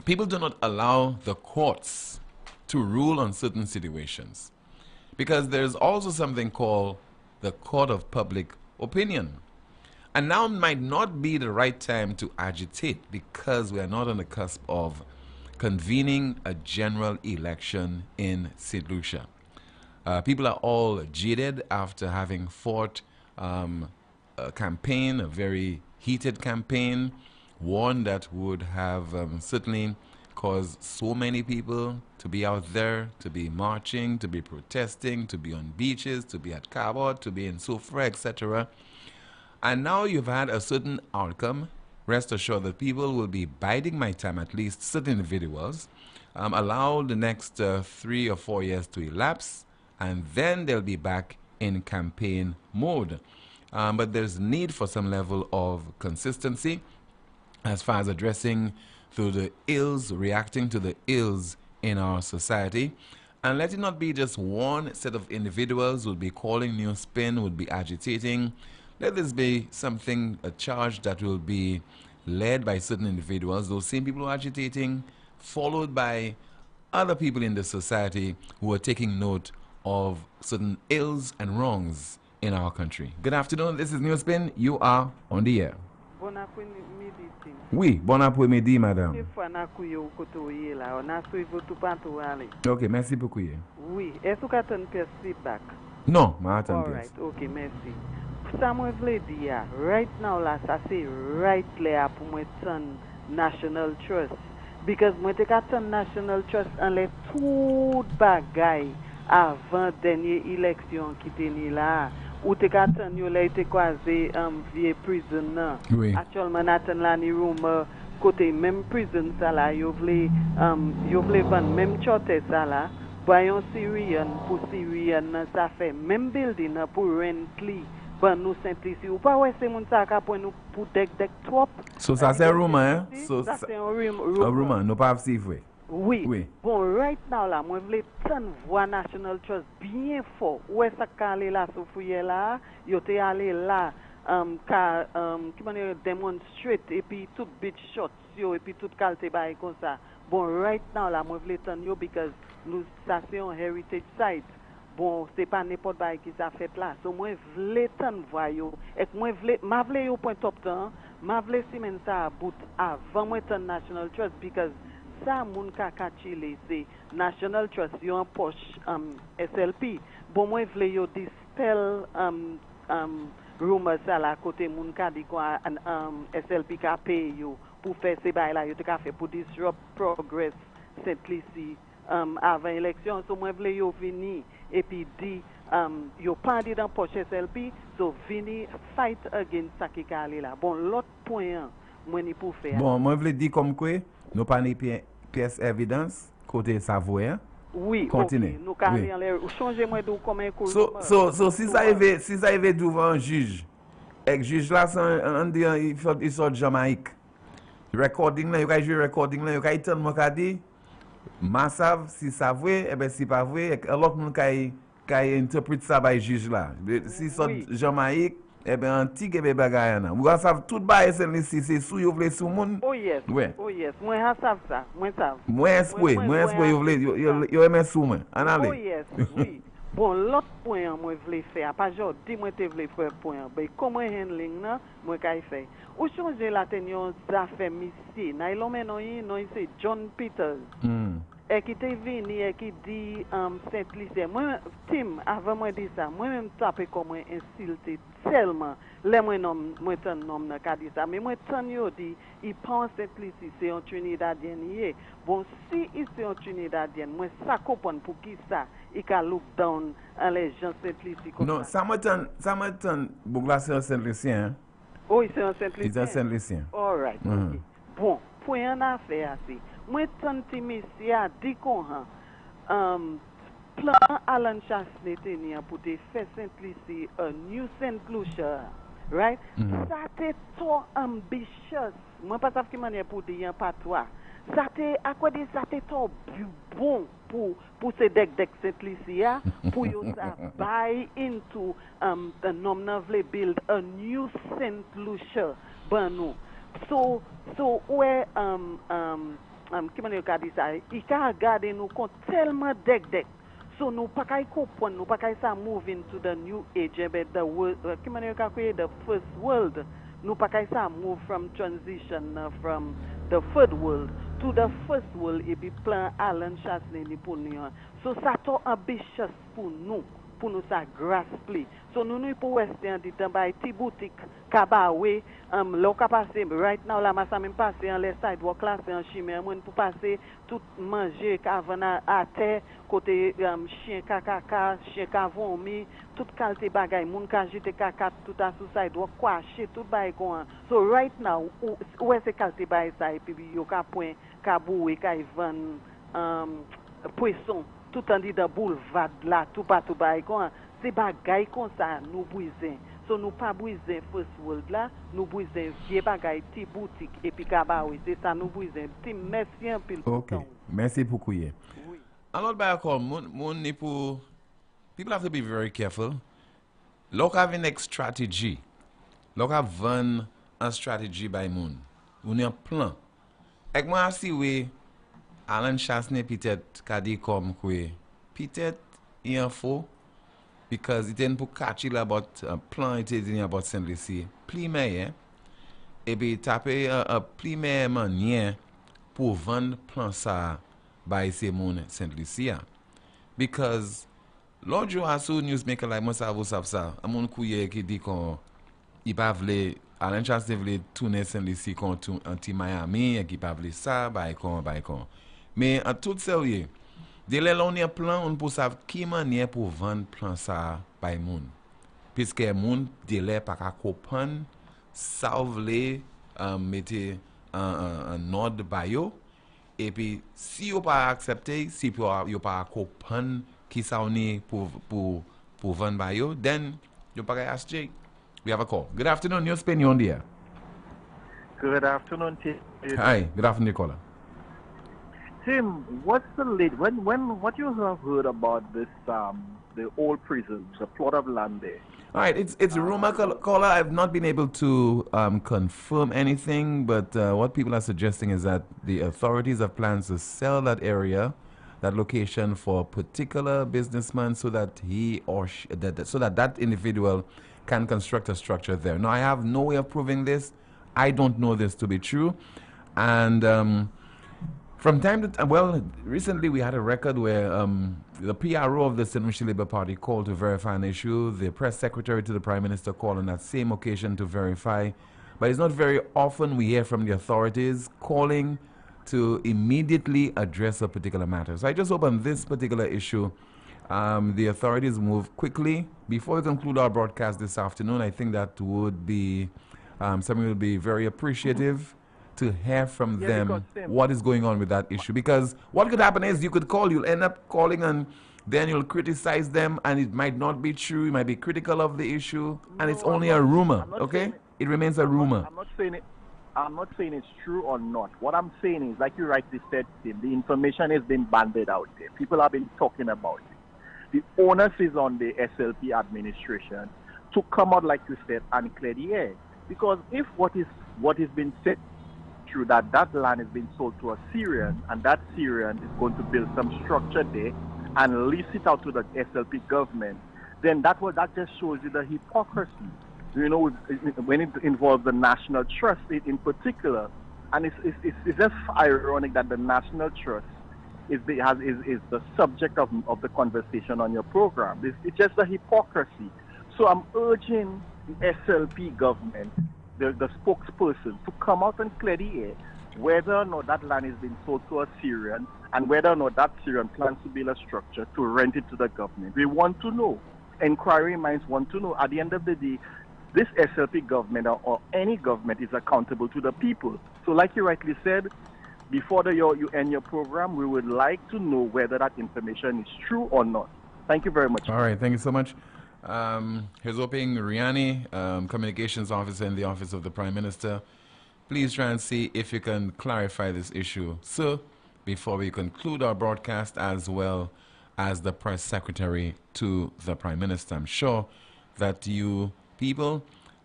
people do not allow the courts to rule on certain situations because there's also something called the court of public opinion. And now might not be the right time to agitate because we are not on the cusp of convening a general election in St. Lucia. People are all jaded after having fought a campaign, a very heated campaign, one that would have certainly caused so many people to be out there, to be marching, to be protesting, to be on beaches, to be at Cabot, to be in Soufrière, etc. And now you've had a certain outcome. Rest assured that people will be biding my time, at least certain individuals, allow the next 3 or 4 years to elapse, and then they'll be back in campaign mode. But there's need for some level of consistency as far as addressing through the ills, reacting to the ills in our society. And let it not be just one set of individuals who will be calling NewsSpin, would be agitating. Let this be something, a charge that will be led by certain individuals, those same people who are agitating, followed by other people in the society who are taking note of certain ills and wrongs in our country. Good afternoon, this is NewsSpin. You are on the air. Bon après-midi, Tim. Oui, bon après-midi, madame. Ok, merci beaucoup. Oui, est-ce que tu as un feedback? Non, ma attends. All right, ok, merci. Ça moi vle di ya, right now là, ça c'est right là pour moi ton National Trust. Because moi te ka ton National Trust en les tout bagay avant dernière élection qui teni là. Ou te ka ton yo là te croisé vie prison là. Oui. Actuellement n'attend là ni room côté même prison ça là, yo vle vendre même chote ça là. Voyons Syrian pour Syrian ça fait même building pour rently. Bon, nous simplifions. Ou pas, ouais, c'est mon sac à point nous pour deck trop. So, ça c'est un rumor, hein? So, ça c'est un rumor. Un rumor, nous pas si vrai. Oui. Oui. Bon, right now, là, moi, je voulais prendre voix National Trust bien fort. Où est-ce qu'on allé là, Soufrière là? Yo t'es allé là, qui m'a demonstrate, et puis tout beach shots, et puis tout qualité bail comme ça. Bon, right now, là, moi, je voulais prendre yo, because nous, ça c'est un heritage site. bon, c'est pas n'importe qui ça fait là. So moi vle tan voir yo et moi vle yo point top temps, ma vle simen ça à bout avant moi tan National Trust because ça moun ka Chile c'est National Trust yo en poche SLP. Bon moi vle yo dispel rumor ça là côté moun ka di quoi SLP ka pay yo pour faire ces bail là yo te ka fait pour disrupt progress Saint-Lucie avant élection. So moi vle yo vini et puis dit yo pas dit dans poche SLP so vini fight against ça qui ka aller là. Bon l'autre point moi ni pour faire. Bon, moi vle dire comme quoi nous pas ni pièce évidence côté Savoie. Oui, continue. Okay. Nous ka aller en l'air changer moi de comme un cours. So si ça arrive devant un juge et juge là on dit il sort Jamaïque. Recording là, il y a recording là, il y a tant de cas dit Massav, si ça vrai, eh ben si pas vrai, l'autre monde qui interprète ça par juge là. Si ça Jamaïque, eh ben antique et bagaille là. Vous savez tout bail c'est sous vous voulez sous monde. Oh yes. Ouais. Oh yes. Moi savent ça. Moi savent. Moi esprit vous voulez yo aime sous moi. En aller. Oh yes. Oui. Bon, l'autre point moi voulais faire, pas genre dis moi te voulais faire point. Ben comment handling là, moi kay faire. Ou changer la tenue d'affaires monsieur. Na il homme non c'est John Peters. Et qui te venu et qui dit Saint-Lucie. Moi Tim avant moi dit ça, moi même taper comme insulté tellement. Les moi nom moi ton nom n'a ka dit ça, mais moi ton yo dit il pense Saint-Lucie c'est un Trinidadien hier. Bon si il c'est un Trinidadien, moi ça comprend pour qui ça il can look down à les gens Saint-Lucie comme non, ça m'étonne Bougla c'est un Saint-Lucien. Oh, c'est un Saint-Lucien. C'est un Saint-Lucien. All right. Okay. Bon, pour un affaire assez. Moi tante monsieur a dit qu'on plan Alan Chasney tenir pour te faire Saint-Lucie a new Saint Lucia. Right? Ça t'est trop ambitious. Moi pas ça qui manière pour dire pas toi. Ça t'est à quoi dire ça t'est trop bon pour ces deck Saint-Lucia pour you ça buy into the nominal build a new Saint Lucia banu. So where qui manière qu'a dit ça il ka regarder nous compte tellement deck so nous pas kay comprendre nous pas kay ça move into the new age but the world qui manière qu'a créer the first world nous pas kay ça move from transition from the third world to the first world et puis plan Alan Chasney ni pour nous so ça trop ambitious pour nous ça grass play so nous pour western dit en bay ti boutique kabawe l'on ka passer right now la massa même passer en les sidewalk là c'est en chimère moi pour passer tout manger qu'avant à terre côté chien caca chien vomi toute qualité bagay moun ka jeter caca tout à sous sidewalk quoi tout bay kon so right now où est ce qualité bay ça et puis yo ka point kaboué ka vendre poisson tout en dit dans boulevard là tout partout bay kon c'est bagay comme ça nous briser so nous pas briser first world là nous briser vieux bagay ti boutique et puis kabawe c'est ça nous briser ti merci un peu. OK merci beaucoup. Oui. Alors bah comme mon ni pour people have to be very careful. Look have a strategy. Look have a strategy by moon. On a un plan. Et moi si oui Alan Chasney peut-être qu'a dit comme quoi peut-être il y a faux because it didn't pour catch it about plan it is about Saint-Lucie pli meilleur et puis taper un pli meilleur manière pour vendre plan ça by ces mon Saint-Lucie because l'autre jour à sous newsmaker like moi ça vous savez ça à mon couille qui dit qu'on il pas vle Alan Chasney vle tourner Saint-Lucie contre anti Miami et qui pas vle ça by con mais en tout sérieux dès là on a plan on pour savoir qui manière pour vendre plan ça by moun puisque moun délai pas qu'à comprendre ça vle mettre un ordre bayo et puis si vous pas accepter si vous pas comprendre qui ça on est pour vendre bayo then you pas ask Jake. We have a call. Good afternoon, NewsSpin, you're on the air. Good afternoon, Tim. Hi, good afternoon, caller. Tim, what's the lead? What you have heard about this the old prisons, the plot of land there? All right, it's a rumor, caller. I've not been able to confirm anything, but what people are suggesting is that the authorities have plans to sell that area that location for a particular businessman so that he or that individual can construct a structure there. Now, I have no way of proving this. I don't know this to be true. And from time to time, well, recently we had a record where the PRO of the St. Lucia Labour Party called to verify an issue. The press secretary to the Prime Minister called on that same occasion to verify. But it's not very often we hear from the authorities calling to immediately address a particular matter. So I just hope on this particular issue, the authorities move quickly. Before we conclude our broadcast this afternoon, I think that would be something would be very appreciative to hear from them what is going on with that issue. Because what could happen is you could call, you'll end up calling, and then you'll criticize them, and it might not be true. You might be critical of the issue, and it's only a rumor, okay? It remains a rumor. I'm not saying it's true or not. What I'm saying is, like you rightly said, Tim, the information has been banded out there. People have been talking about it. The onus is on the SLP administration to come out, like you said, and clear the air. Because if what is being said true, that land is being sold to a Syrian, and that Syrian is going to build some structure there and lease it out to the SLP government, then that just shows you the hypocrisy. You know, when it involves the National Trust in particular, and it's just ironic that the National Trust is the subject of the conversation on your program. It's just a hypocrisy. So I'm urging the SLP government, the spokesperson, to come out and clear the air whether or not that land is being sold to a Syrian, and whether or not that Syrian plans to build a structure to rent it to the government. We want to know. Inquiry minds want to know. At the end of the day, this SLP government or any government is accountable to the people. So like you rightly said, before you end your program, we would like to know whether that information is true or not. Thank you very much. All right, thank you so much. Here's hoping Riani, Communications Officer in the Office of the Prime Minister. Please try and see if you can clarify this issue, sir, before we conclude our broadcast, as well as the Press Secretary to the Prime Minister. I'm sure that you people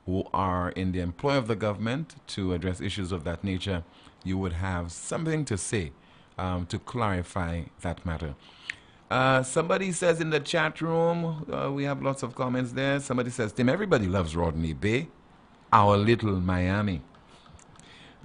who are in the employ of the government to address issues of that nature, you would have something to say to clarify that matter. Somebody says in the chat room, we have lots of comments there. Somebody says, Tim, everybody loves Rodney Bay, our little Miami.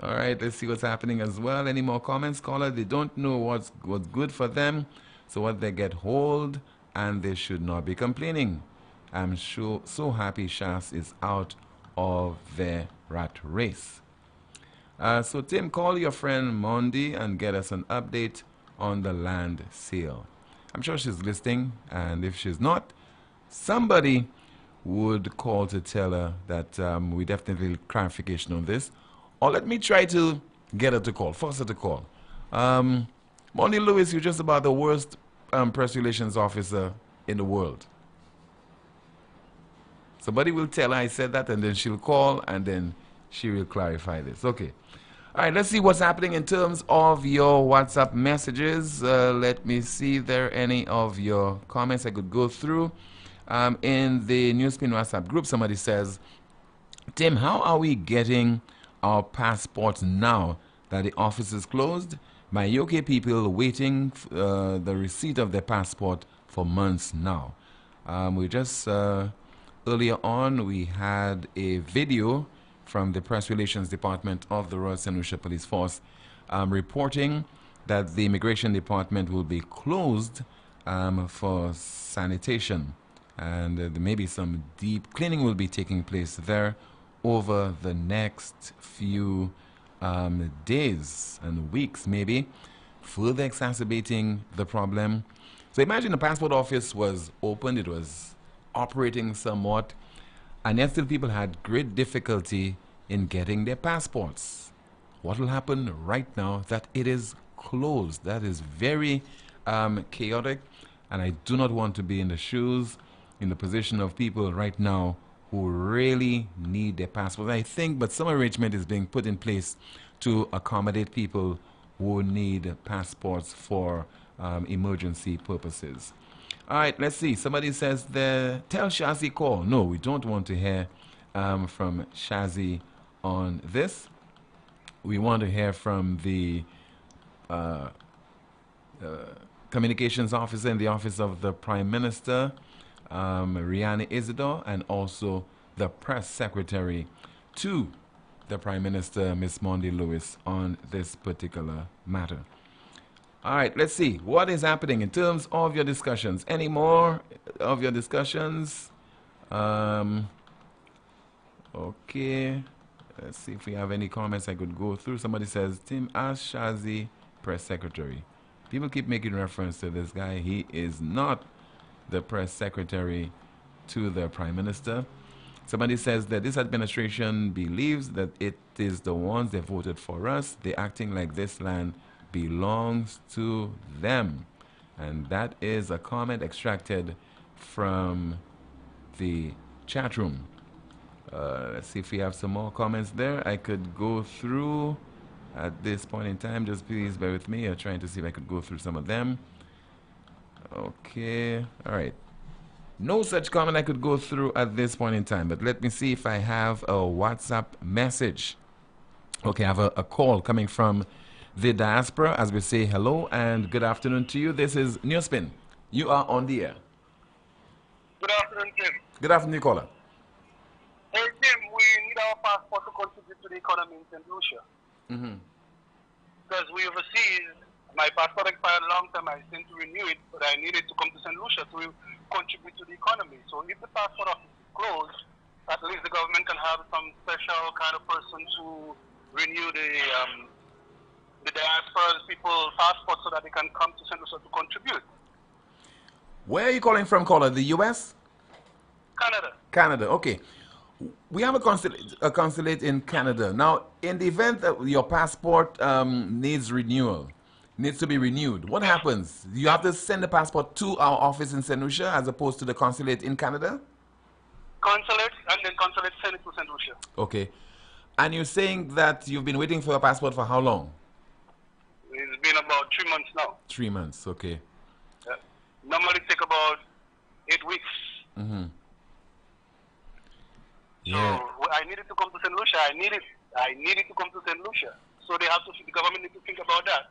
All right, let's see what's happening as well. Any more comments, caller? They don't know what's good for them, so what they get hold, and they should not be complaining. I'm sure so happy Shas is out of their rat race. So Tim, call your friend Mondi and get us an update on the land sale. I'm sure she's listening, and if she's not, somebody would call to tell her that we definitely need clarification on this. Or let me try to get her to call, force her to call. Mondi Lewis, you're just about the worst press relations officer in the world. Somebody will tell her I said that, and then she'll call, and then she will clarify this. Okay. All right, let's see what's happening in terms of your WhatsApp messages. Let me see if there are any of your comments I could go through. In the NewsSpin WhatsApp group, somebody says, Tim, how are we getting our passports now that the office is closed? My UK people waiting the receipt of their passport for months now. We just, earlier on, we had a video from the Press Relations Department of the Royal St. Lucia Police Force reporting that the Immigration Department will be closed for sanitation, and maybe some deep cleaning will be taking place there over the next few days and weeks, maybe, further exacerbating the problem. So imagine the passport office was open, it was operating somewhat, and yet still people had great difficulty in getting their passports. What will happen right now that it is closed? That is very chaotic, and I do not want to be in the position of people right now who really need their passports. I think, but some arrangement is being put in place to accommodate people who need passports for emergency purposes. All right, let's see. Somebody says, tell Shazi call. No, we don't want to hear from Shazi on this. We want to hear from the communications officer in the office of the Prime Minister, Rihanna Isidore, and also the press secretary to the Prime Minister, Miss Mondi Lewis, on this particular matter. All right, let's see. What is happening in terms of your discussions? Any more of your discussions? Okay. Let's see if we have any comments I could go through. Somebody says, Tim, ask Shazi, press secretary. People keep making reference to this guy. He is not the press secretary to the Prime Minister. Somebody says that this administration believes that it is the ones that voted for us. They're acting like this land belongs to them. And that is a comment extracted from the chat room. Let's see if we have some more comments there. I could go through at this point in time. Just please bear with me. I'm trying to see if I could go through some of them. Okay. All right. No such comment I could go through at this point in time. But let me see if I have a WhatsApp message. Okay, I have a call coming from the diaspora as we say hello and good afternoon to you. This is NewsSpin. You are on the air. Good afternoon, Tim. Good afternoon, caller. Hey, Tim, we need our passport to contribute to the economy in St. Lucia. Because we overseas, my passport expired a long time. I sent to renew it, but I needed to come to St. Lucia to contribute to the economy. So if the passport office is closed, at least the government can have some special kind of person to renew the diaspora people passport so that they can come to St. Lucia to contribute. Where are you calling from, caller? The U.S.? Canada. Canada, okay. We have a consulate in Canada. Now, in the event that your passport needs renewal, needs to be renewed, what happens? You have to send the passport to our office in St. Lucia as opposed to the consulate in Canada? Consulate, and then consulate send it to St. Lucia. Okay. And you're saying that you've been waiting for your passport for how long? It's been about 3 months now. 3 months, okay. Normally take about 8 weeks. Yeah. So I needed to come to St. Lucia. I needed to come to St. Lucia. So they have to, the government needs to think about that.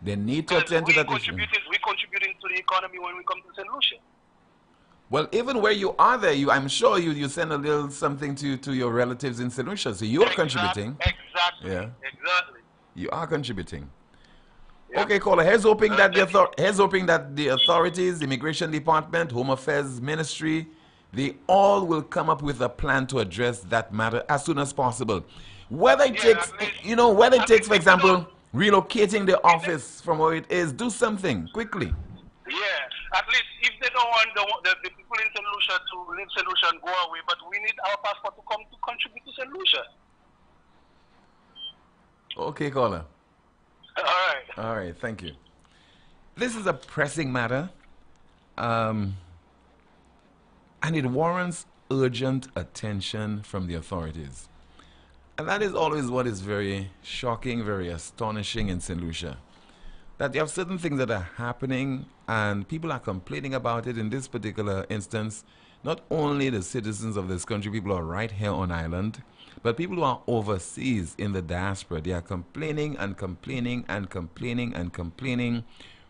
They need to attend to that issue. We're contributing to the economy when we come to St. Lucia. Well, even where you are there, I'm sure you send a little something to your relatives in St. Lucia, so you're contributing. Exactly. Yeah. Exactly. You are contributing. Yeah. Okay, caller. Here's hoping that the authorities, Immigration Department, Home Affairs Ministry, they all will come up with a plan to address that matter as soon as possible. Whether it takes, whether it takes, for example, relocating the office from where it is, do something quickly. Yeah, at least if they don't want the people in St. Lucia to leave St. Lucia and go away, but we need our passport to come to contribute to St. Lucia. Okay, caller. All right. All right, thank you. This is a pressing matter, and it warrants urgent attention from the authorities. And that is always what is very shocking, very astonishing in St. Lucia. That you have certain things that are happening and people are complaining about it. In this particular instance, not only the citizens of this country, people who are right here on island, but people who are overseas in the diaspora. They are complaining and complaining and complaining and complaining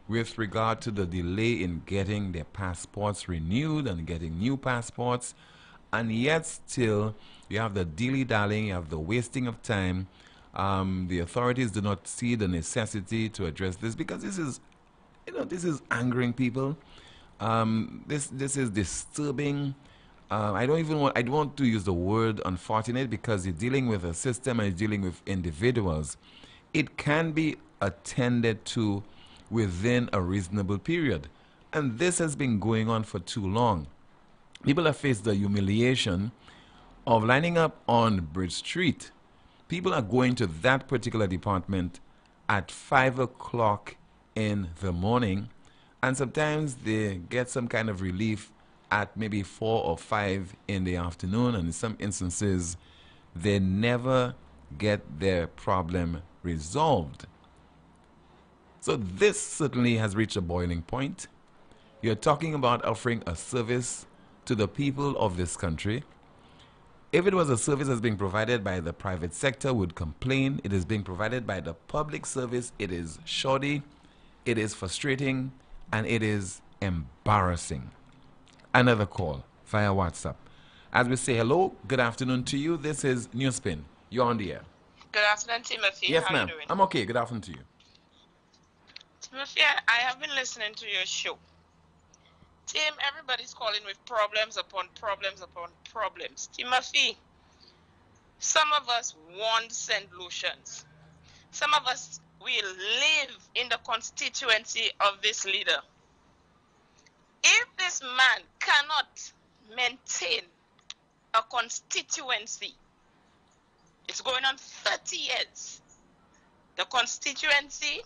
with regard to the delay in getting their passports renewed and getting new passports. And yet still, you have the dilly-dallying, you have the wasting of time. The authorities do not see the necessity to address this because this is, this is angering people. This is disturbing. I don't want to use the word unfortunate because you're dealing with a system and you're dealing with individuals. It can be attended to within a reasonable period. And this has been going on for too long. People have faced the humiliation of lining up on Bridge Street. People are going to that particular department at 5 o'clock in the morning, and sometimes they get some kind of relief at maybe 4 or 5 in the afternoon, and in some instances, they never get their problem resolved. So this certainly has reached a boiling point. You're talking about offering a service to the people of this country. If it was a service that's being provided by the private sector, would complain. It is being provided by the public service. It is shoddy. it is frustrating, and it is embarrassing. Another call via WhatsApp. As we say hello, good afternoon to you. This is NewsSpin. You're on the air. Good afternoon, Timothy. Yes, How ma'am. are you doing? I'm okay. Good afternoon to you. Timothy, I have been listening to your show. Tim, everybody's calling with problems upon problems upon problems. Timothy, some of us want St. Lucians. Some of us will live in the constituency of this leader. If this man cannot maintain a constituency, it's going on 30 years. The constituency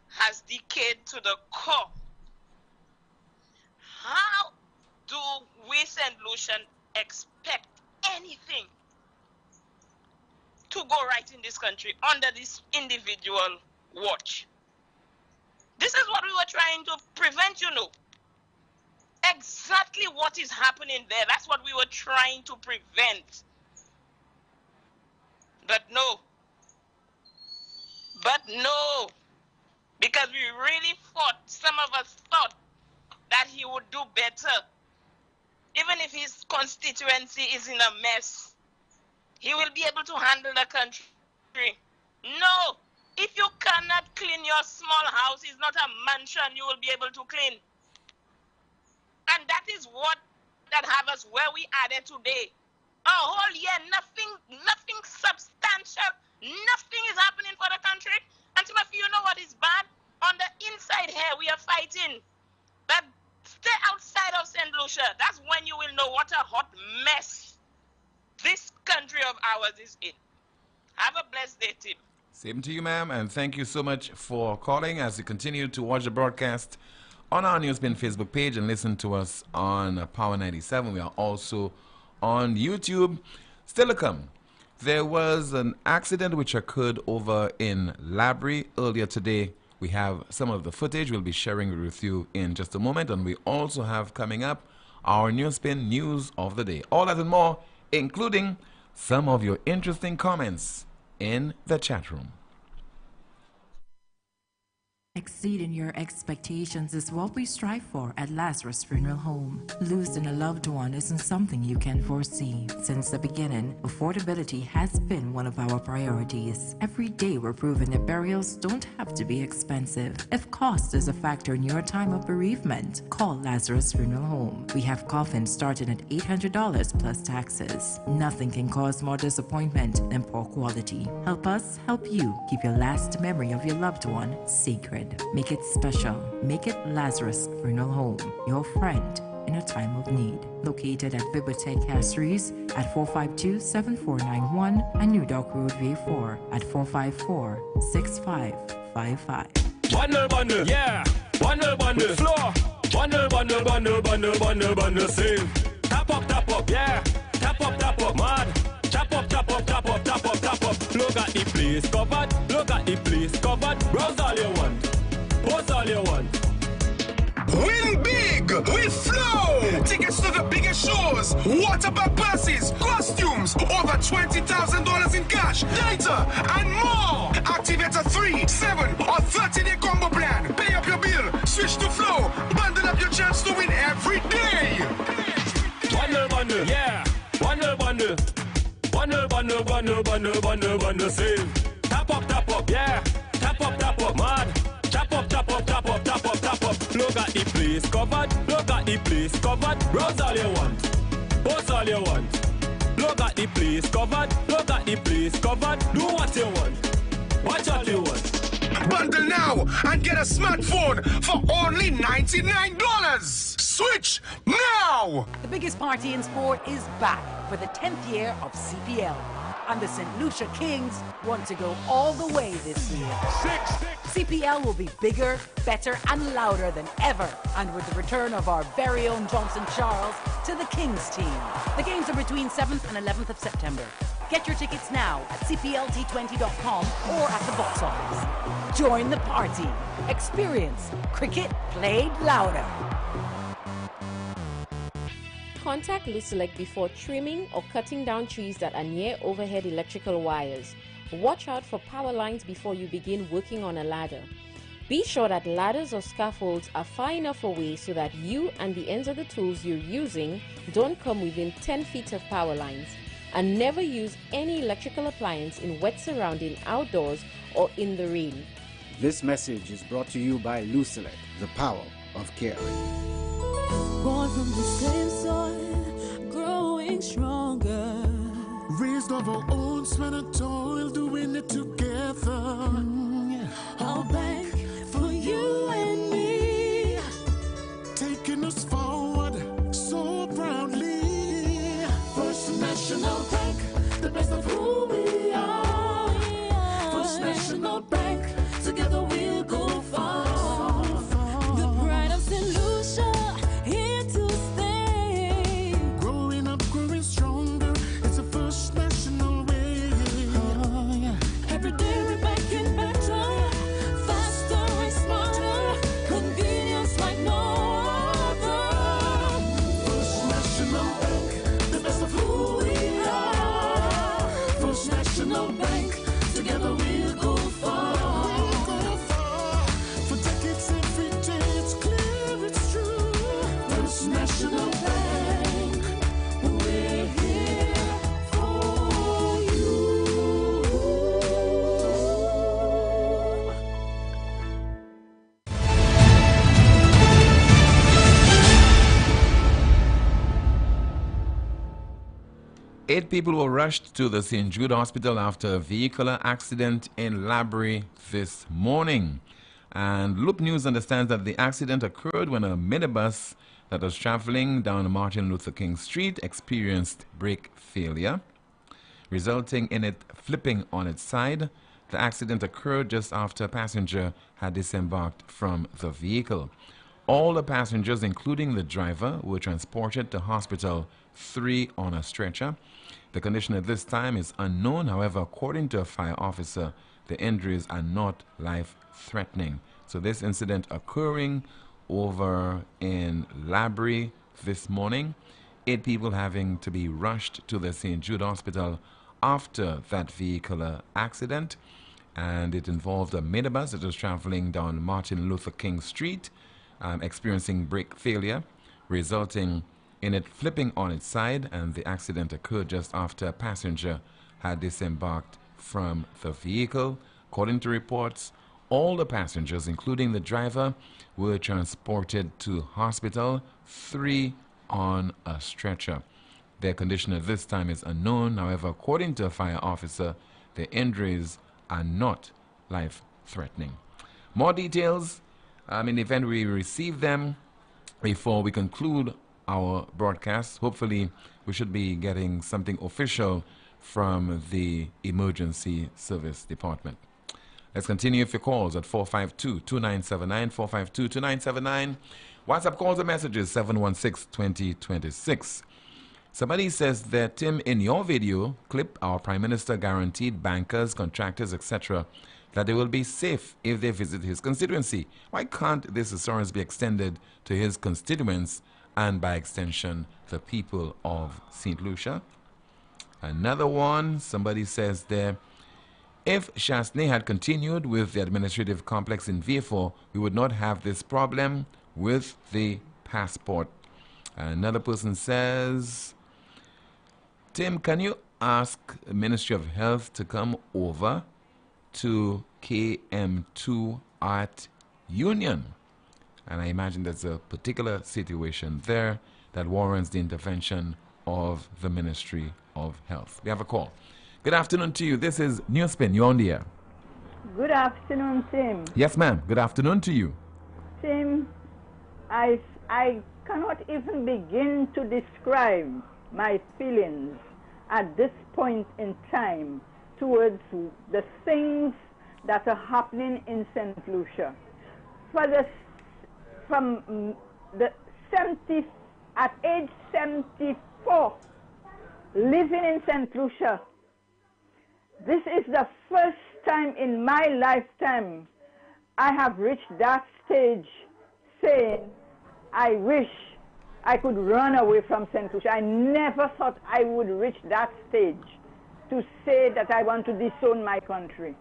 has decayed to the core. How do we St. Lucian expect anything to go right in this country under this individual watch? This is what we were trying to prevent, you know. Exactly what is happening there. That's what we were trying to prevent. But no. Because we really thought, some of us thought, that he would do better. Even if his constituency is in a mess, he will be able to handle the country. No. If you cannot clean your small house, it's not a mansion you will be able to clean. And that is what that have us where we are there today. A whole year, nothing substantial, nothing is happening for the country. And Timothy, you know what is bad? On the inside here, we are fighting. But stay outside of St. Lucia. That's when you will know what a hot mess this country of ours is in. Have a blessed day, Tim. Same to you, ma'am, and thank you so much for calling. As you continue to watch the broadcast on our NewsSpin Facebook page and listen to us on Power 97. We are also on YouTube. Still to come, there was an accident which occurred over in Labrie earlier today. We have some of the footage we'll be sharing with you in just a moment, and we also have coming up our NewsSpin News of the Day. All that and more, including some of your interesting comments in the chat room. Exceeding your expectations is what we strive for at Lazarus Funeral Home. Losing a loved one isn't something you can foresee. Since the beginning, affordability has been one of our priorities. Every day we're proving that burials don't have to be expensive. If cost is a factor in your time of bereavement, call Lazarus Funeral Home. We have coffins starting at $800 plus taxes. Nothing can cause more disappointment than poor quality. Help us help you keep your last memory of your loved one sacred. Make it special. Make it Lazarus Funeral Home, your friend in a time of need. Located at Bibliotheque Castries at 452-7491 and New Dock Road V4 at 454-6555. Bundle, yeah. Bundle, floor. Bundle, save. Tap up, yeah. Tap up, mad. Tap up. Look at the place covered. Browse all you want. Post all you want. Win big with Flow. Tickets to the biggest shows, water park passes, costumes, over $20,000 in cash, data, and more. Activate a 3, 7, or 30-day combo plan. Pay up your bill, switch to Flow, bundle up your chance to win every day. Bundle, yeah. Bundle, save. Tap up, yeah. Tap up, mad. Tap up. Look at the place covered. Browse all you want. Post all you want. Look at the place covered. Do what you want. Watch all you want. Bundle now and get a smartphone for only $99. Switch now! The biggest party in sport is back for the 10th year of CPL. And the St. Lucia Kings want to go all the way this year. CPL will be bigger, better, and louder than ever. And with the return of our very own Johnson Charles to the Kings team. The games are between 7th and 11th of September. Get your tickets now at cplt20.com or at the box office. Join the party. Experience cricket played louder. Contact Lucelec before trimming or cutting down trees that are near overhead electrical wires. Watch out for power lines before you begin working on a ladder. Be sure that ladders or scaffolds are far enough away so that you and the ends of the tools you're using don't come within 10 feet of power lines. And never use any electrical appliance in wet surrounding outdoors or in the rain. This message is brought to you by Lucelec, the power of caring. Born from the same soil, growing stronger. Raised of our own sweat and toil, doing it together. Our bank for you and me, taking us forward so proudly. First National Bank, the best of who we are. First National Bank, together we'll go far. The pride of St. Lucia, here to stay. Growing up, growing stronger, it's a First National way. Every day we're making better, faster and smarter, convenience like no other. First National Bank, the best of who we are. First National Bank, together we'll go far. For decades every day, it's clear, it's true. First National Bank, we're here for you. 8 people were rushed to the St. Jude Hospital after a vehicular accident in Labrie this morning. And Loop News understands that the accident occurred when a minibus that was traveling down Martin Luther King Street experienced brake failure, resulting in it flipping on its side. The accident occurred just after a passenger had disembarked from the vehicle. All the passengers, including the driver, were transported to hospital, 3 on a stretcher. The condition at this time is unknown. However, according to a fire officer, the injuries are not life-threatening. So this incident occurring over in Labrie this morning, 8 people having to be rushed to the St. Jude Hospital after that vehicular accident. And it involved a minibus that was traveling down Martin Luther King Street, experiencing brake failure, resulting in it flipping on its side, and the accident occurred just after a passenger had disembarked from the vehicle. According to reports, all the passengers, including the driver, were transported to hospital, 3 on a stretcher. Their condition at this time is unknown. However, according to a fire officer, the injuries are not life-threatening. More details in the event we receive them before we conclude our broadcast. Hopefully, we should be getting something official from the Emergency Service Department. Let's continue with your calls at 452-2979, 452-2979. WhatsApp calls and messages, 716-2026. Somebody says that, Tim, in your video clip, our Prime Minister guaranteed bankers, contractors, etc., that they will be safe if they visit his constituency. Why can't this assurance be extended to his constituents and, by extension, the people of St. Lucia? Another one, somebody says there, if Chasney had continued with the administrative complex in Vieux-Fort, we would not have this problem with the passport. Another person says, Tim, can you ask the Ministry of Health to come over to KM2 Art Union? And I imagine there's a particular situation there that warrants the intervention of the Ministry of Health. We have a call. Good afternoon to you. This is NewsSpin. You're on the air. Good afternoon, Tim. Yes, ma'am. Good afternoon to you. Tim, I cannot even begin to describe my feelings at this point in time towards the things that are happening in St. Lucia. From the 70, at age 74, living in St. Lucia, this is the first time in my lifetime I have reached that stage saying, I wish I could run away from St. Lucia. I never thought I would reach that stage to say that I want to disown my country.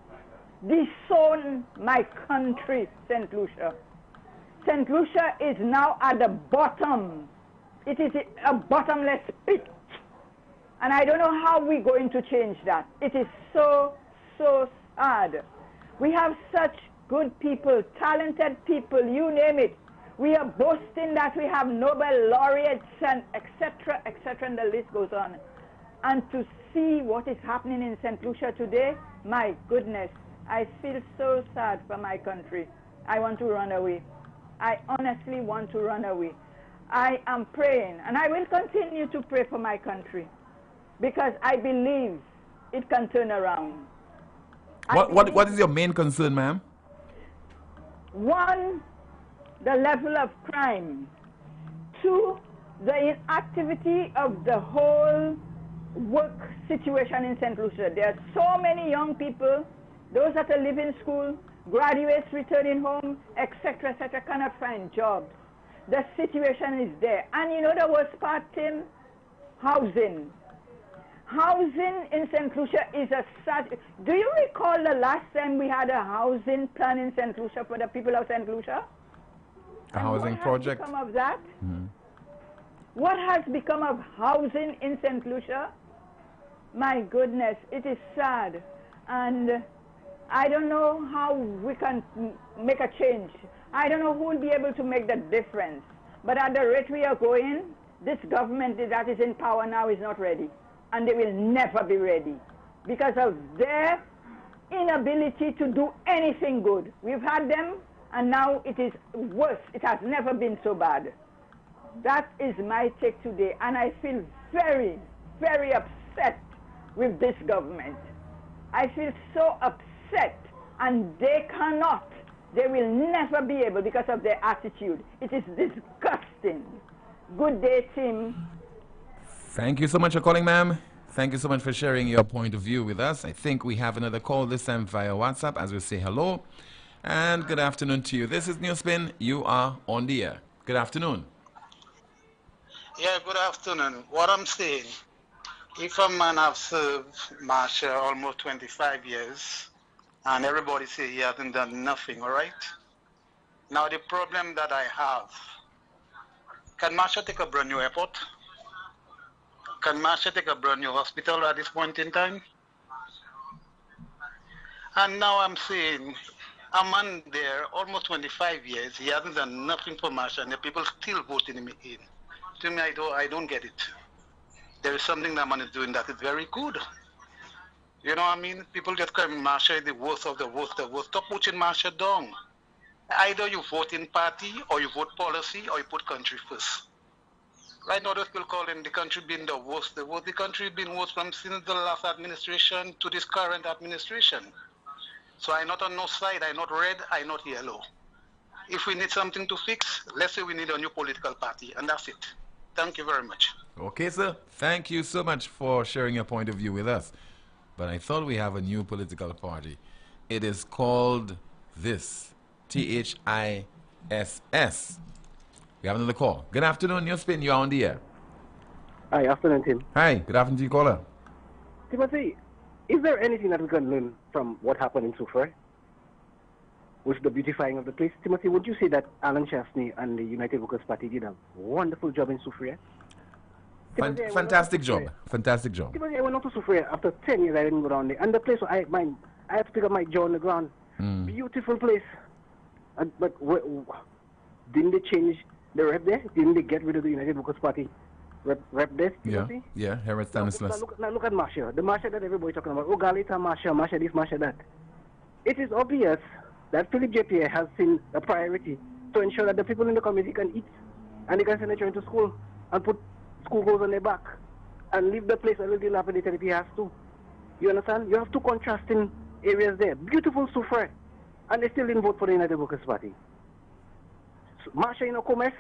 disown my country, St. Lucia. St. Lucia is now at the bottom. It is a bottomless pit. And I don't know how we're going to change that. It is so, so sad. We have such good people, talented people, you name it. We are boasting that we have Nobel laureates and etc., etc., and the list goes on. And to see what is happening in St. Lucia today, my goodness, I feel so sad for my country. I want to run away. I honestly want to run away. I am praying, and I will continue to pray for my country, because I believe it can turn around. What is your main concern, ma'am? One, the level of crime. Two, the inactivity of the whole work situation in St. Lucia. There are so many young people, those that are leaving school, graduates returning home, etc., etc., cannot find jobs. The situation is there. And you know the worst part, Tim? Housing. Housing in St. Lucia is a sad... Do you recall the last time we had a housing plan in St. Lucia for the people of St. Lucia? A housing project? What has become of that? What has become of housing in St. Lucia? My goodness, it is sad. And I don't know how we can make a change. I don't know who will be able to make the difference. But at the rate we are going, this government that is in power now is not ready. And they will never be ready because of their inability to do anything good. We've had them, and now it is worse. It has never been so bad. That is my take today, and I feel very, very upset with this government. I feel so upset, and they cannot. They will never be able because of their attitude. It is disgusting. Good day, Tim. Thank you so much for calling, ma'am. Thank you so much for sharing your point of view with us. I think we have another call, this time via WhatsApp, as we say hello. And good afternoon to you. This is NewsSpin. You are on the air. Good afternoon. Yeah, good afternoon. What I'm saying, if a man have served marshal almost 25 years, and everybody say he hasn't done nothing, all right? Now the problem that I have, can Marshall take a brand new airport? Can Marshall take a brand new hospital at this point in time? And now I'm saying, a man there, almost 25 years, he hasn't done nothing for Marshall, and the people still voting him in. To me, I don't get it. There is something that man is doing that is very good. You know what I mean? People just call Marshall the worst of the worst of the worst. Stop putting Marshall down. Either you vote in party, or you vote policy, or you put country first. Right now, those people calling the country being the worst. The country been worse from since the last administration to this current administration. So I'm not on no side. I'm not red. I'm not yellow. If we need something to fix, let's say we need a new political party, and that's it. Thank you very much. Okay, sir. Thank you so much for sharing your point of view with us. But I thought we have a new political party. It is called this, THISS. We have another call. Good afternoon, NewsSpin. You're on the air. Hi, afternoon, Tim. Hi, good afternoon to you, caller. Timothy, is there anything that we can learn from what happened in Soufrière with the beautifying of the place? Timothy, would you say that Alan Chastney and the United Workers' Party did a wonderful job in Soufrière? Fantastic job. Fantastic job. Timothy, I went out to Soufrière. After 10 years, I didn't go down there. And the place, I had to pick up my jaw on the ground. Beautiful place. But didn't they change the rep there? Didn't they get rid of the United Workers' Party rep there? Timothy? Yeah, Harold Stanislas. Now look at Marshall. The Marshall that everybody talking about. Oh, Galita, Marshall this, Marshall that. It is obvious that Philip J. Pierre has seen a priority to ensure that the people in the community can eat and they can send their children to school and put school goals on their back and leave the place a little dilapidated if he has to. You understand? You have two contrasting areas there. Beautiful Soufrière, and they still didn't vote for the United Workers' Party. So, Marshall, commerce,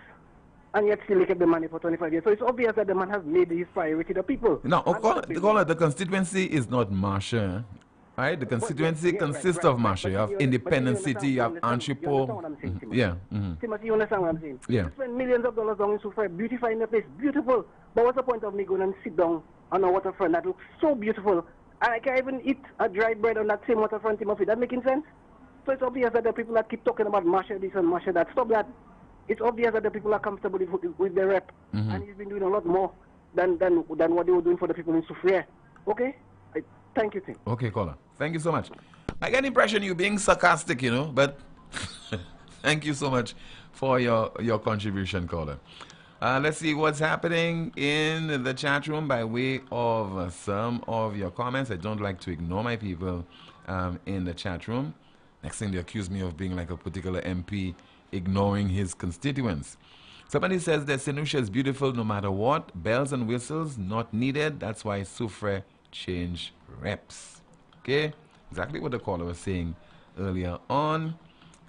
and yet still kept the money for 25 years. So it's obvious that the man has made his priority the people. No, the constituency is not Marshall. Right? The constituency consists of Marshall. You have Independent City, you have Anchipo. Timothy, you understand what I'm saying? Yeah. You spend millions of dollars down in Soufrière, beautifying the place, beautiful. But what's the point of me going and sit down on a waterfront that looks so beautiful And I can't even eat a dry bread on that same waterfront in Murphy. That making sense? So it's obvious that the people that keep talking about Marsha this and Marsha that, stop that. It's obvious that the people are comfortable with their rep. And he's been doing a lot more than what they were doing for the people in Soufriere. Okay? Thank you, Tim. Okay, caller. Thank you so much. I get the impression you're being sarcastic, you know, but thank you so much for your contribution, caller. Let's see what's happening in the chat room by way of some of your comments. I don't like to ignore my people in the chat room. Next thing, they accuse me of being like a particular MP ignoring his constituents. Somebody says that St. Lucia is beautiful no matter what. Bells and whistles not needed. That's why Soufriere changed reps. Okay? Exactly what the caller was saying earlier on.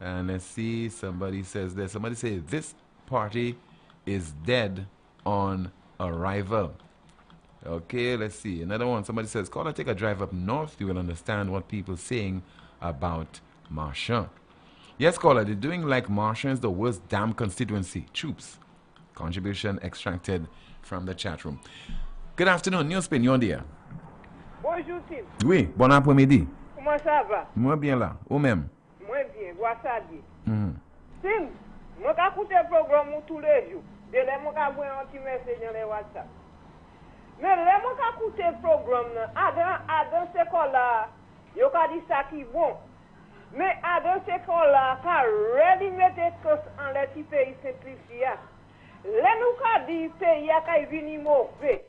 And let's see. Somebody says this. Somebody says this party is dead on arrival. Okay, let's see. Another one. Somebody says, caller, take a drive up north. You will understand what people saying about Marsha. Yes, caller, they're doing like Marsha is the worst damn constituency. Troops. Contribution extracted from the chat room. Good afternoon, NewsSpin, you're on the air. Bonjour, Tim. Oui, bon après-midi. Comment ça va? Moi bien là, ou même. Moi bien, vois ça dit. Tim, moi j'écoute le programme tous les jours. De là, moi j'envoie un petit message dans les WhatsApp. Mais là, moi j'écoute le programme, dans ce cas-là, il y a dit ça qui est bon. Mais dans ce cas-là, quand ready mettre en les petits pays simplifiés, là nous dit pays qui vient mauvais.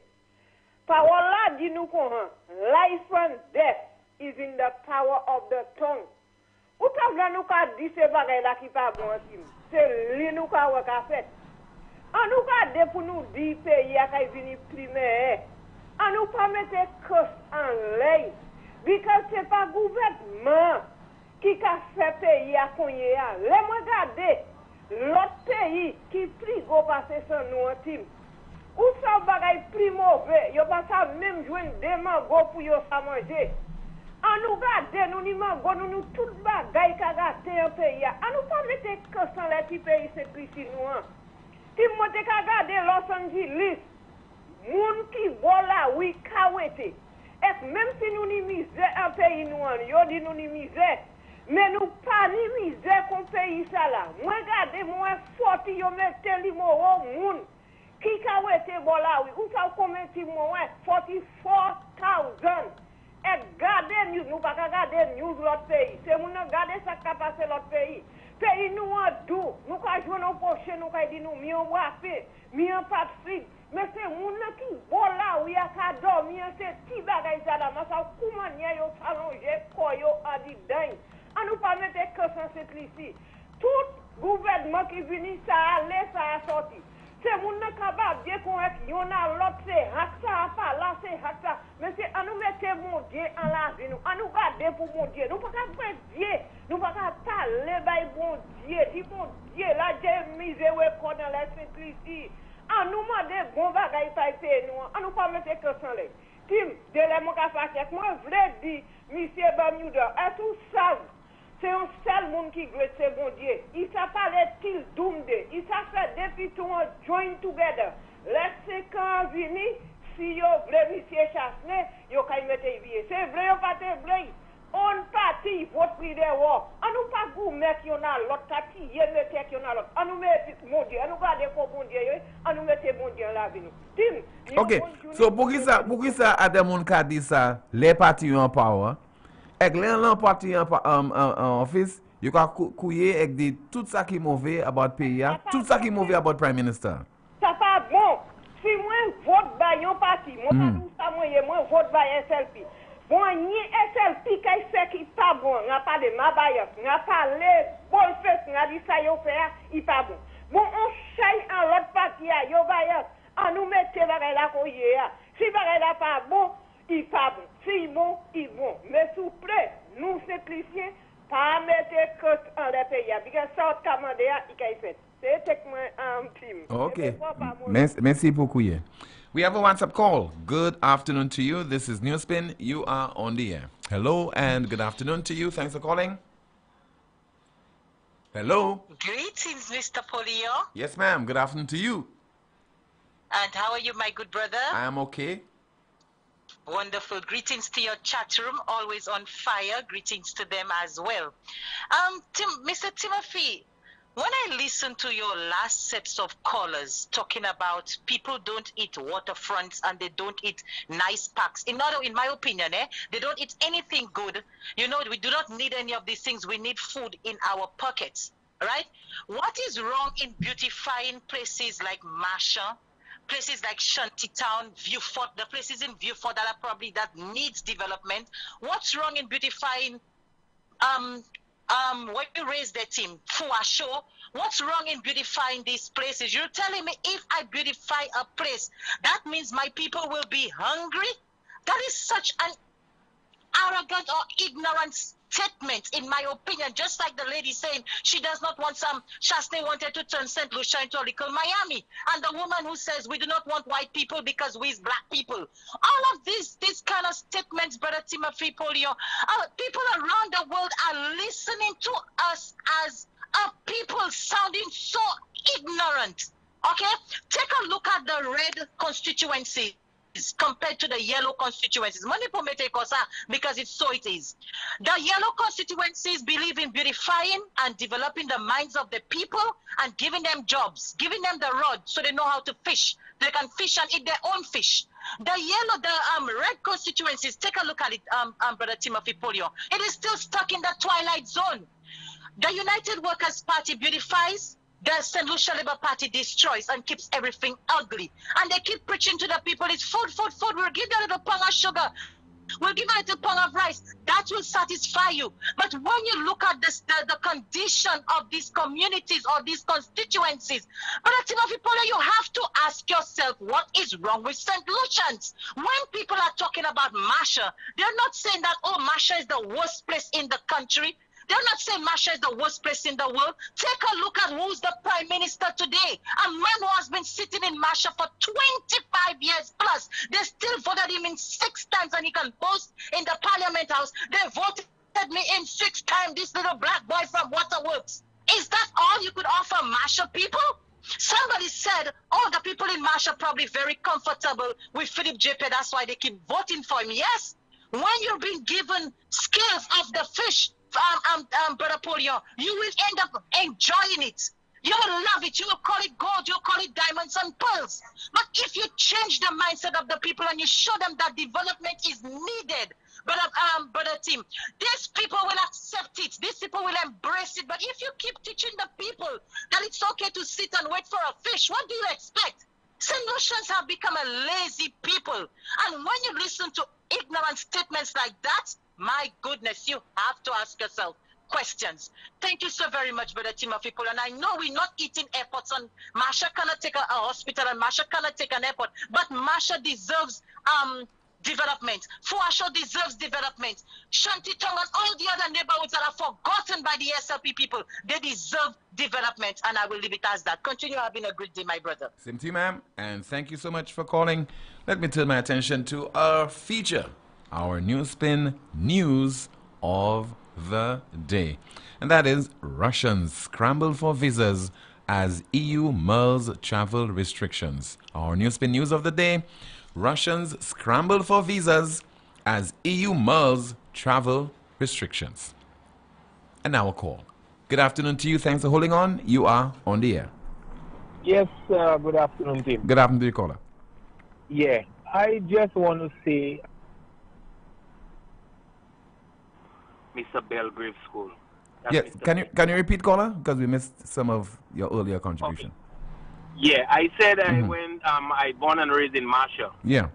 Parole là dit nous comment life and death is in the power of the tongue. Ou t'as nous dit c'est bagay là qui pas bon tim. C'est lui nous qu'a fait. On nous dit pour nous dire pays qui vient primaire. On nous pas mettre cause en l'air. Because c'est pas gouvernement qui a fait pays à cogner. Les moi regarder l'autre pays qui plus gros passer sans nous tim. Ou ça bagay plus mauvais, yo pas ça même joindre des mango pour yo ça manger. En nous garder nous ni mango nous tout bagay ka gâter un pays. En nous pas mettre que sans les petits pays c'est plus nous. Ti monte ka garder Los Angeles. Moun qui vola oui kawete. Et même si nous ni misère un pays nous yo dit nous ni misère. Mais nous pas ni misère qu'on pays ça là. Moi garder moi forti yo mettre li mo moun. Qui a été là, oui, où ça combien de mois, 44,000. Et gardez news, nous pas garder news l'autre pays. C'est nous garder ça qui passe l'autre pays. Pays nous en doux, nous pas jouer nos poches, nous pas dire nous mieux wafé, mieux Patrick. Mais c'est nous qui là, oui, à dormir, c'est petit bagage ça là, mais ça comment yo s'allonger, koyo a dit dingue. On nous pas mettre que sans cette ici. Tout gouvernement qui vient ça aller, ça a sorti. C'est mon capable de qu'on y en a l'autre c'est haksa pas là c'est haksa mais c'est à nous mettre mon Dieu en la vie nous à nous garder pour mon Dieu nous pas faire Dieu nous pas parler by bon Dieu dit mon Dieu là j'ai misé ouais qu'on dans la simplicité à nous demander bon bagaille pas faire nous à nous pas mettre que sans les Tim de la mon ka fait moi vrai dit monsieur Bamouda est tout ça. C'est un seul monde qui veut ce bon Dieu. Il s'est parlé till doomsday. Il s'est fait depuis tout un join together. Laissez quand venir, si vous voulez monsieur Chassenet, vous pouvez mettre vie. C'est vrai ou pas vrai? On partit, votre prix de war. On nous pas vous mettre qui on a l'autre parti, il mettre qui on a l'autre. On nous met mon Dieu, on nous garde pour bon Dieu, on nous met bon Dieu là avec nous. Tim. OK. So pour qui ça a des monde qui dit ça, les partis en power. Avec l'un parti en office, you can couiller avec des tout ça qui est mauvais about pays, tout ça qui est mauvais about prime minister. Ça pas bon. Si moi vote by un parti, moi pas moi vote by SLP. Bon ni SLP qui fait qui pas bon, n'a pas de mabayas, n'a pas les bon fait, n'a dit ça yo faire, il pas bon. Bon on chaille en l'autre parti yo bayas, on nous mette bagay la couiller. Si bagay la pas bon, il pas bon. Si bon, il bon. Mais s'il vous plaît, nous simplifions, pas mettre cost en les pays. Parce que ça, commandé, il a fait. C'est techniquement un team. Okay. Merci beaucoup. We have a WhatsApp call. Good afternoon to you. This is NewsSpin. You are on the air. Hello and good afternoon to you. Thanks for calling. Hello. Greetings, Mr. Poleon. Yes, ma'am. Good afternoon to you. And how are you, my good brother? I am okay. Wonderful. Greetings to your chat room, always on fire. Greetings to them as well. Mr. Timothy, when I listen to your last sets of callers talking about people don't eat waterfronts and they don't eat nice parks, in my opinion, they don't eat anything good. You know, we do not need any of these things. We need food in our pockets, right? What is wrong in beautifying places like Masha, places like Shantytown, Viewfort, the places in Viewfort that needs development? What's wrong in beautifying when you raise the team, Fuasho? What's wrong in beautifying these places? You're telling me if I beautify a place, that means my people will be hungry? That is such an arrogant or ignorant statement, in my opinion. Just like the lady saying she does not want Shasney wanted to turn St. Lucia into a little Miami. And the woman who says we do not want white people because we're black people. All of these kind of statements, Brother Timothy Poleon, people around the world are listening to us as a people sounding so ignorant. Okay? Take a look at the red constituency compared to the yellow constituencies. Because it's so it is. The yellow constituencies believe in beautifying and developing the minds of the people and giving them jobs, giving them the rod so they know how to fish. They can fish and eat their own fish. The red constituencies, take a look at it, Brother Timothy Poleon. It is still stuck in the twilight zone. The United Workers' Party beautifies, the St. Lucia Labour Party destroys and keeps everything ugly. And they keep preaching to the people, it's food, food, food. We'll give you a little pound of sugar. We'll give you a little pound of rice. That will satisfy you. But when you look at the condition of these communities or these constituencies, Brother Timothy Poleon, you have to ask yourself, what is wrong with St. Lucians? When people are talking about Masha, they're not saying that, oh, Masha is the worst place in the country. They're not saying Masha is the worst place in the world. Take a look at who's the prime minister today. A man who has been sitting in Masha for 25 years plus. They still voted him in 6 times and he can boast in the parliament house. They voted me in 6 times, this little black boy from Waterworks. Is that all you could offer Masha people? Somebody said, oh, the people in Masha are probably very comfortable with Philip J. P. That's why they keep voting for him. Yes, when you're being given scales of the fish, Brother Poleon, you will end up enjoying it. You will love it. You will call it gold. You will call it diamonds and pearls. But if you change the mindset of the people and you show them that development is needed, Brother Tim, these people will accept it. These people will embrace it. But if you keep teaching the people that it's okay to sit and wait for a fish, what do you expect? St. Lucians have become a lazy people. And when you listen to ignorant statements like that, my goodness, you have to ask yourself questions. Thank you so very much, Brother Timothy Poleon. And I know we're not eating airports, and Masha cannot take a hospital, and Masha cannot take an airport, but Masha deserves development. Fuasho deserves development. Shantytown and all the other neighborhoods that are forgotten by the SLP people, they deserve development, and I will leave it as that. Continue having a great day, my brother. Same to you, ma'am, and thank you so much for calling. Let me turn my attention to our feature, our NewsSpin News of the Day. And that is Russians scramble for visas as EU mulls travel restrictions. Our NewsSpin News of the Day, Russians scramble for visas as EU mulls travel restrictions. And now a call. Good afternoon to you. Thanks for holding on. You are on the air. Yes, good afternoon, Tim. Good afternoon to you, caller. Yeah, I just want to say Mr. Belgrave School. Yes, can you repeat, caller? Because we missed some of your earlier contribution. Okay. Yeah, I said I went, I born and raised in Marshall. Yeah.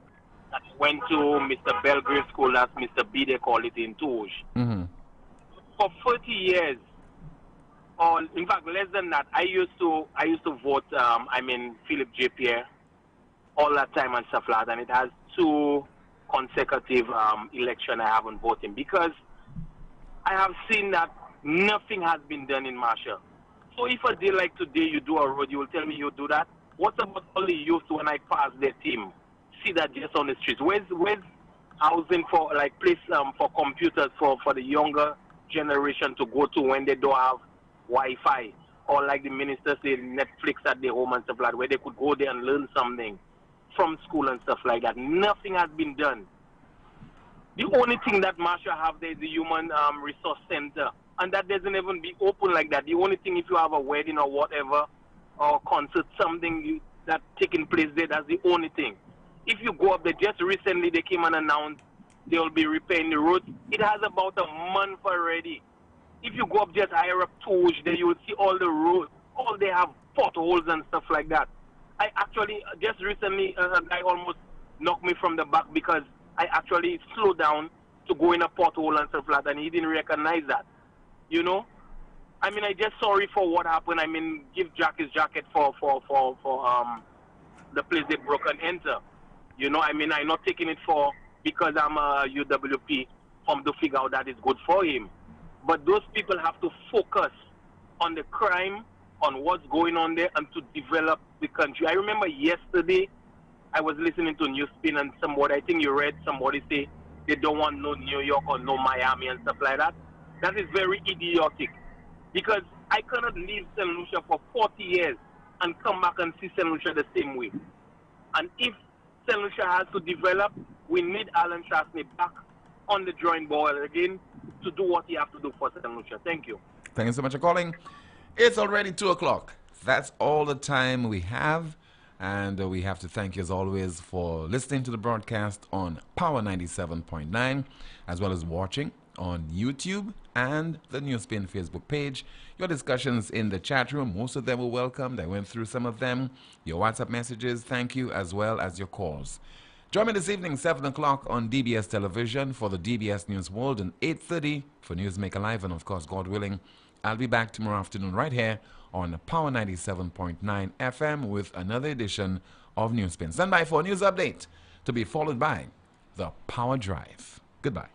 I went to Mr. Belgrave School, that's Mr. B, they call it in Touge. For 30 years, or in fact less than that, I used to vote, Philip J. Pierre, all that time and stuff like that, and it has 2 consecutive election I haven't voted because I have seen that nothing has been done in Marshall. So if a day like today you do a road, you will tell me you do that? What about all the youth when I pass their team? See that just on the streets. Where's housing for, like, place for computers for the younger generation to go to when they don't have Wi-Fi? Or like the minister said, Netflix at their home and stuff like that, where they could go there and learn something from school and stuff like that. Nothing has been done. The only thing that Marsha have there is the Human Resource Center, and that doesn't even be open like that. The only thing, if you have a wedding or whatever, or concert, something that taking place there, that's the only thing. If you go up there, just recently they came and announced they will be repairing the roads. It has about a month already. If you go up just higher up Touge, there you will see all the roads. All they have potholes and stuff like that. I actually, just recently, a guy almost knocked me from the back because I actually slowed down to go in a pothole and stuff like that, and he didn't recognize that. You know? I mean, I just sorry for what happened. I mean, give Jack his jacket for the place they broke and enter. You know, I mean, I'm not taking it for because I'm a UWP to figure out that it's good for him. But those people have to focus on the crime, on what's going on there, and to develop the country. I remember yesterday I was listening to NewsSpin and somebody, I think you read somebody say they don't want no New York or no Miami and stuff like that. That is very idiotic because I cannot leave St. Lucia for 40 years and come back and see St. Lucia the same way. And if St. Lucia has to develop, we need Alan Chastney back on the drawing board again to do what he has to do for St. Lucia. Thank you. Thank you so much for calling. It's already 2 o'clock. That's all the time we have. And we have to thank you as always for listening to the broadcast on Power 97.9, as well as watching on YouTube and the NewsSpin Facebook page. Your discussions in the chat room, most of them were welcomed. I went through some of them. Your WhatsApp messages, thank you, as well as your calls. Join me this evening, 7 o'clock on DBS Television for the DBS News World and 8:30 for Newsmaker Live. And of course, God willing, I'll be back tomorrow afternoon right here on Power 97.9 FM with another edition of NewsSpin. Stand by for a news update to be followed by the Power Drive. Goodbye.